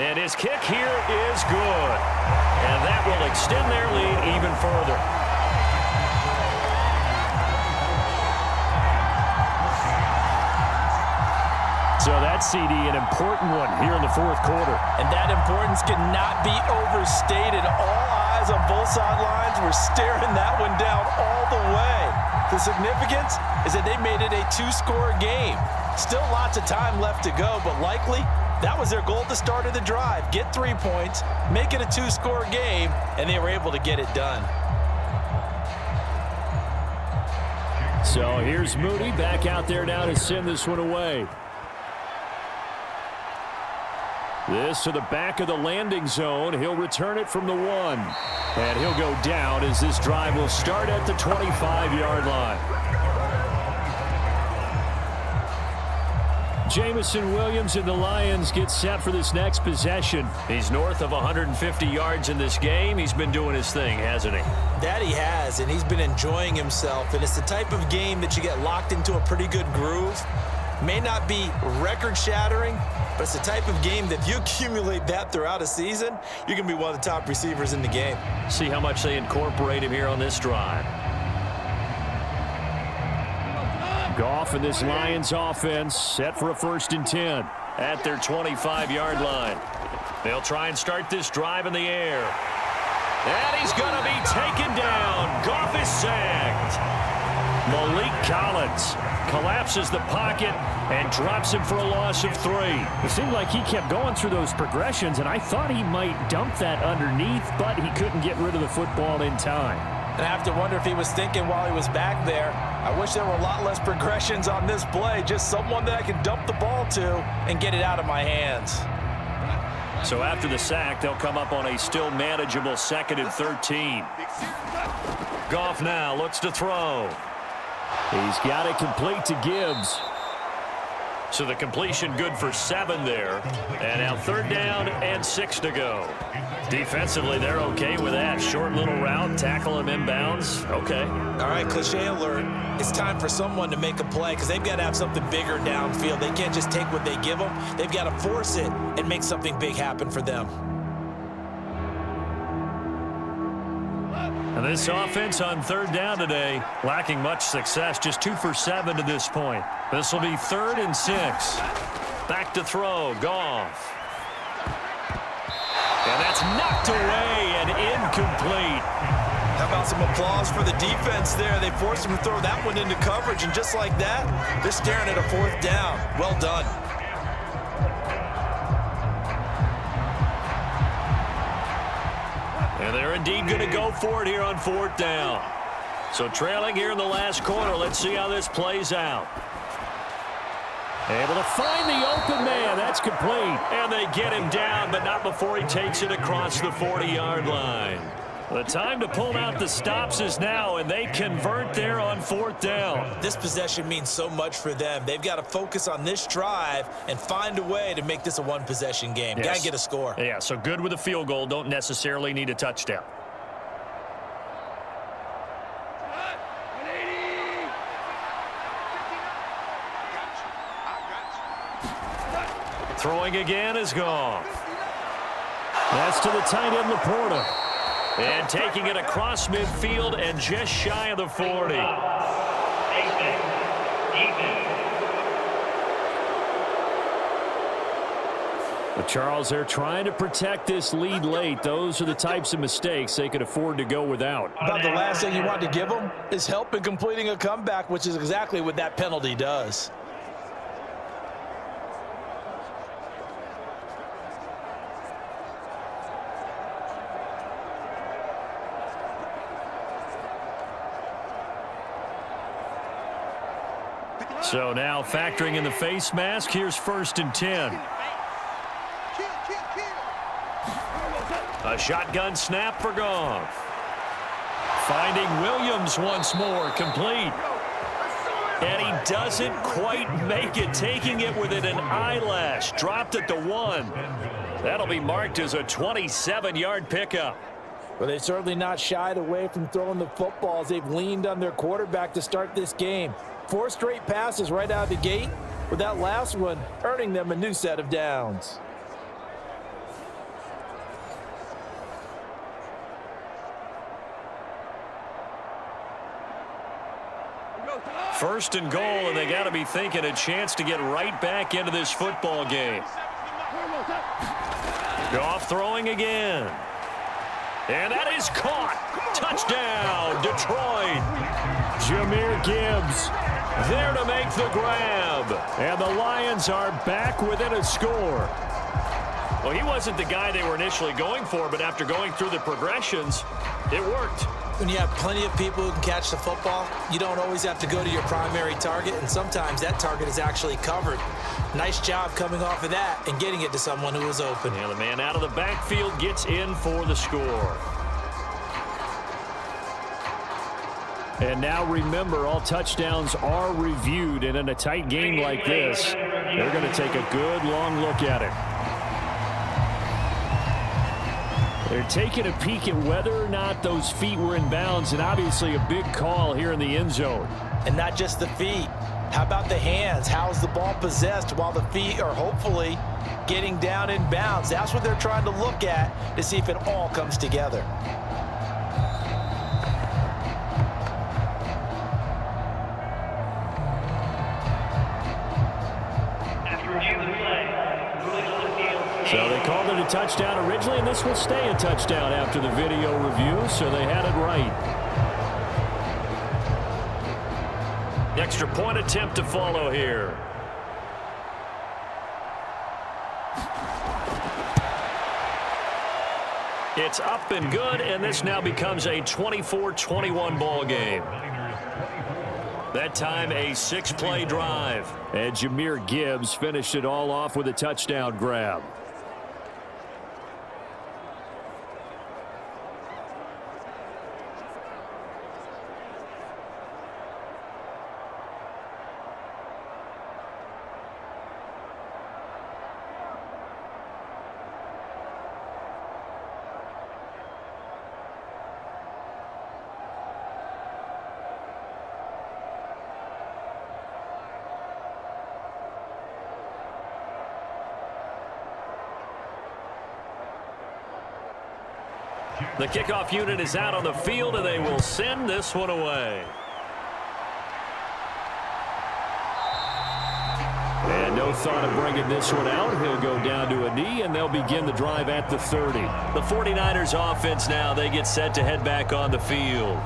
And his kick here is good. And that will extend their lead even further. So that CD, an important one here in the 4th quarter. And that importance cannot be overstated. All eyes on both sidelines were staring that one down all the way. The significance is that they made it a 2-score game. Still lots of time left to go, but likely that was their goal at the start of the drive. Get 3 points, make it a 2-score game, and they were able to get it done. So here's Moody back out there now to send this one away. This to the back of the landing zone. He'll return it from the 1. And he'll go down as this drive will start at the 25-yard line. Jamison Williams and the Lions get set for this next possession. He's north of 150 yards in this game. He's been doing his thing, hasn't he? That he has, and he's been enjoying himself. And it's the type of game that you get locked into a pretty good groove. May not be record-shattering, but it's the type of game that if you accumulate that throughout a season, you're going to be one of the top receivers in the game. See how much they incorporate him here on this drive. Goff and this Lions offense set for a 1st and 10 at their 25-yard line. They'll try and start this drive in the air. And he's going to be taken down. Goff is sacked. Malik Collins collapses the pocket and drops him for a loss of 3. It seemed like he kept going through those progressions, and I thought he might dump that underneath, but he couldn't get rid of the football in time. And I have to wonder if he was thinking while he was back there, I wish there were a lot less progressions on this play, just someone that I can dump the ball to and get it out of my hands. So after the sack, they'll come up on a still manageable 2nd and 13. Goff now looks to throw. He's got it complete to Gibbs. So the completion good for 7 there. And now 3rd down and 6 to go. Defensively, they're okay with that. Short little route, tackle him inbounds. Okay. All right, cliche alert. It's time for someone to make a play because they've got to have something bigger downfield. They can't just take what they give them. They've got to force it and make something big happen for them. And this offense on 3rd down today, lacking much success, just 2 for 7 to this point. This will be 3rd and 6. Back to throw, Goff. And that's knocked away and incomplete. How about some applause for the defense there? They forced him to throw that one into coverage, and just like that, they're staring at a 4th down. Well done. And they're indeed going to go for it here on 4th down. So trailing here in the last quarter. Let's see how this plays out. Able to find the open man. That's complete. And they get him down, but not before he takes it across the 40-yard line. The time to pull out the stops is now, and they convert there on 4th down. This possession means so much for them. They've got to focus on this drive and find a way to make this a one-possession game. Yes. Got to get a score. Yeah, so good with a field goal. Don't necessarily need a touchdown. Throwing again is Goff. That's to the tight end, Laporta. And taking it across midfield and just shy of the 40. But Charles, they're trying to protect this lead late. Those are the types of mistakes they could afford to go without. About the last thing you want to give them is help in completing a comeback, which is exactly what that penalty does. So now factoring in the face mask, here's 1st and 10. A shotgun snap for Goff. Finding Williams once more, complete. And he doesn't quite make it, taking it within an eyelash. Dropped at the 1. That'll be marked as a 27-yard pickup. Well, they've certainly not shied away from throwing the footballs. They've leaned on their quarterback to start this game. 4 straight passes right out of the gate, with that last one earning them a new set of downs. First and goal, and they got to be thinking a chance to get right back into this football game. Goff throwing again. And that is caught. Touchdown, Detroit. Jahmyr Gibbs there to make the grab. And the Lions are back within a score. Well, he wasn't the guy they were initially going for, but after going through the progressions, it worked. When you have plenty of people who can catch the football, you don't always have to go to your primary target, and sometimes that target is actually covered. Nice job coming off of that and getting it to someone who was open. And the man out of the backfield gets in for the score. And now remember, all touchdowns are reviewed, and in a tight game like this, they're going to take a good long look at it. They're taking a peek at whether or not those feet were in bounds, and obviously a big call here in the end zone. And not just the feet. How about the hands? How's the ball possessed while the feet are hopefully getting down in bounds? That's what they're trying to look at to see if it all comes together. So they called it a touchdown originally, and this will stay a touchdown after the video review, so they had it right. Extra point attempt to follow here. It's up and good, and this now becomes a 24-21 ball game. That time a 6-play drive. And Jahmyr Gibbs finished it all off with a touchdown grab. The kickoff unit is out on the field, and they will send this one away. And no thought of bringing this one out. He'll go down to a knee, and they'll begin the drive at the 30. The 49ers offense now, they get set to head back on the field.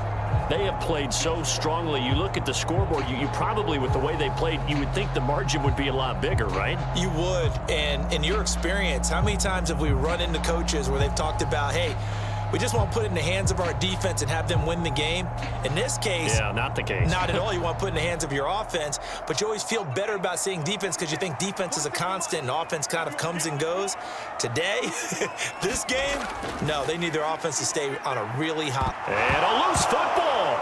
They have played so strongly. You look at the scoreboard, you probably, with the way they played, you would think the margin would be a lot bigger, right? You would. And in your experience, how many times have we run into coaches where they've talked about, hey, we just want to put it in the hands of our defense and have them win the game? In this case, yeah, not the case. Not at all. You want to put it in the hands of your offense, but you always feel better about seeing defense because you think defense is a constant and offense kind of comes and goes. Today, this game, no, they need their offense to stay on a really hot. And a loose football.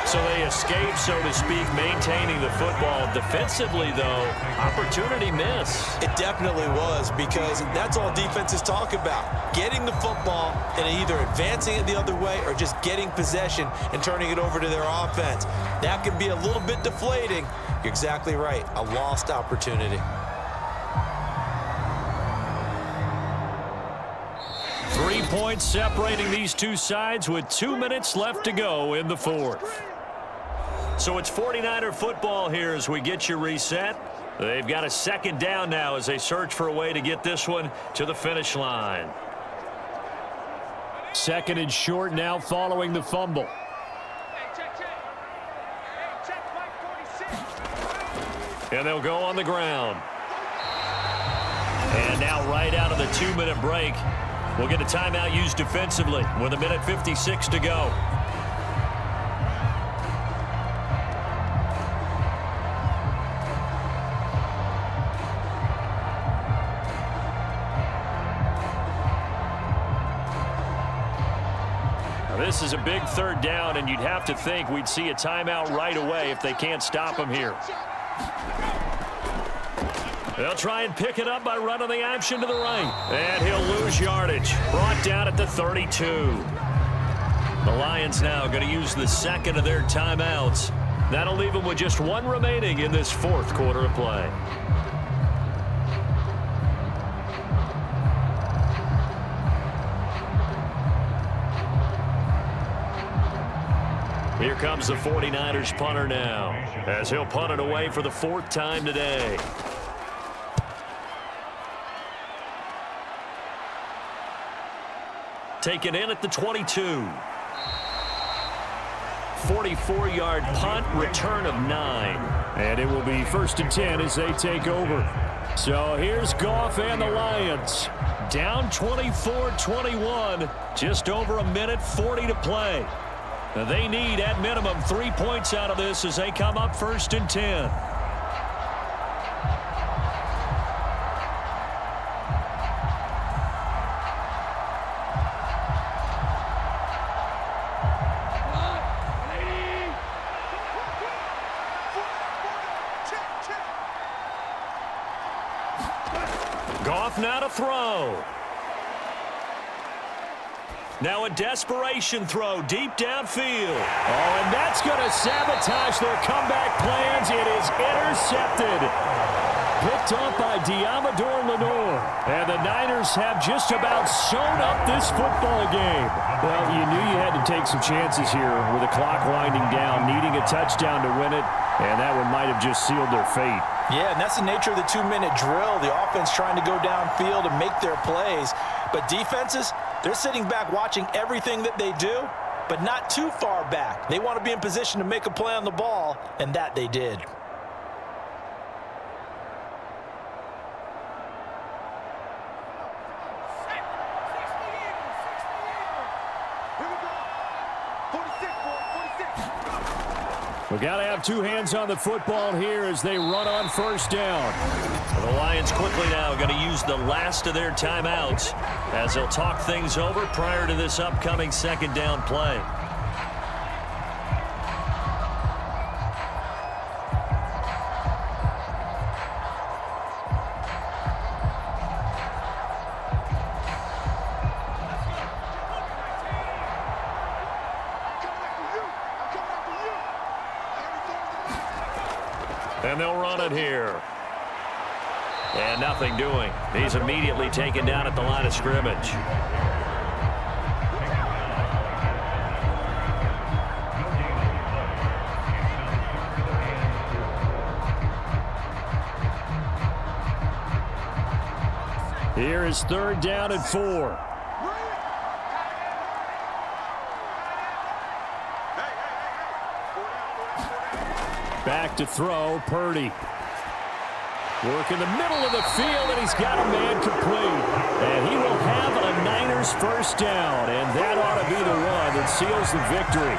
So they escape, so to speak, maintaining the football. Defensively, though, opportunity miss. It definitely was, because that's all defenses talk about. Getting the football and either advancing it the other way or just getting possession and turning it over to their offense. That can be a little bit deflating. You're exactly right. A lost opportunity. 3 points separating these two sides with 2 minutes left to go in the fourth. So it's 49er football here as we get you reset. They've got a second down now as they search for a way to get this one to the finish line. Second and short now following the fumble. And they'll go on the ground. And now right out of the 2-minute break, we'll get a timeout used defensively with 1:56 to go. This is a big third down, and you'd have to think we'd see a timeout right away if they can't stop him here. They'll try and pick it up by running the option to the right. And he'll lose yardage. Brought down at the 32. The Lions now going to use the second of their timeouts. That'll leave them with just one remaining in this fourth quarter of play. Here comes the 49ers punter now, as he'll punt it away for the fourth time today. Taken in at the 22. 44-yard punt, return of 9. And it will be 1st and 10 as they take over. So here's Goff and the Lions. Down 24-21, just over 1:40 to play. They need, at minimum, 3 points out of this as they come up 1st and 10. Goff now to throw. Now a desperation throw deep downfield. Oh, and that's going to sabotage their comeback plans. It is intercepted. Picked up by Diamador Lenore. And the Niners have just about sewn up this football game. Well, you knew you had to take some chances here with the clock winding down, needing a touchdown to win it, and that one might have just sealed their fate. Yeah, and that's the nature of the 2-minute drill. The offense trying to go downfield and make their plays. But defenses, they're sitting back watching everything that they do, but not too far back. They want to be in position to make a play on the ball, and that they did. We've got to have two hands on the football here as they run on 1st down. The Lions quickly now going to use the last of their timeouts as they'll talk things over prior to this upcoming 2nd down play. And they'll run it here. And nothing doing. He's immediately taken down at the line of scrimmage. Here is 3rd down and 4. Back to throw, Purdy. Work in the middle of the field, and he's got a man complete. And he will have a Niners first down, and that ought to be the one that seals the victory.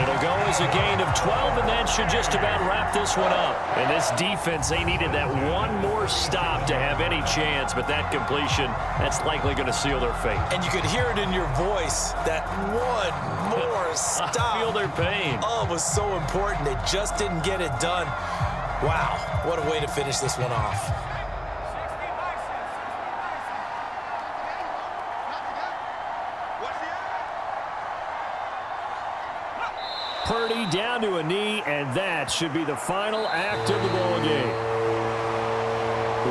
It'll go as a gain of 12, and that should just about wrap this one up. And this defense, they needed that one more stop to have any chance, but that completion, that's likely going to seal their fate. And you could hear it in your voice, that one more stop. I feel their pain. Oh, it was so important. They just didn't get it done. Wow, what a way to finish this one off. Purdy down to a knee, and that should be the final act of the ball game.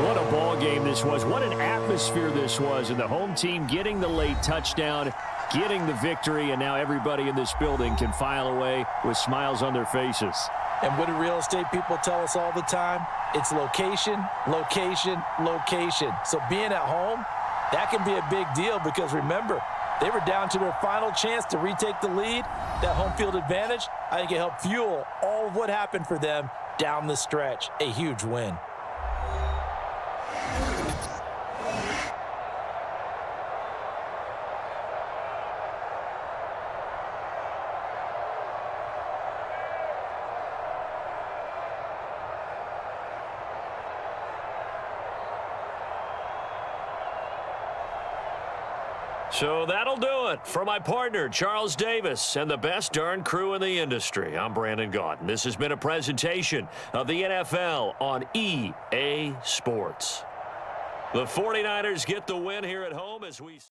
What a ball game this was. What an atmosphere this was. And the home team getting the late touchdown, getting the victory, and now everybody in this building can file away with smiles on their faces. And what do real estate people tell us all the time? It's location, location, location. So being at home, that can be a big deal because remember, they were down to their final chance to retake the lead. That home field advantage, I think it helped fuel all of what happened for them down the stretch. A huge win. So that'll do it. For my partner, Charles Davis, and the best darn crew in the industry, I'm Brandon Gaudin. This has been a presentation of the NFL on EA Sports. The 49ers get the win here at home as we...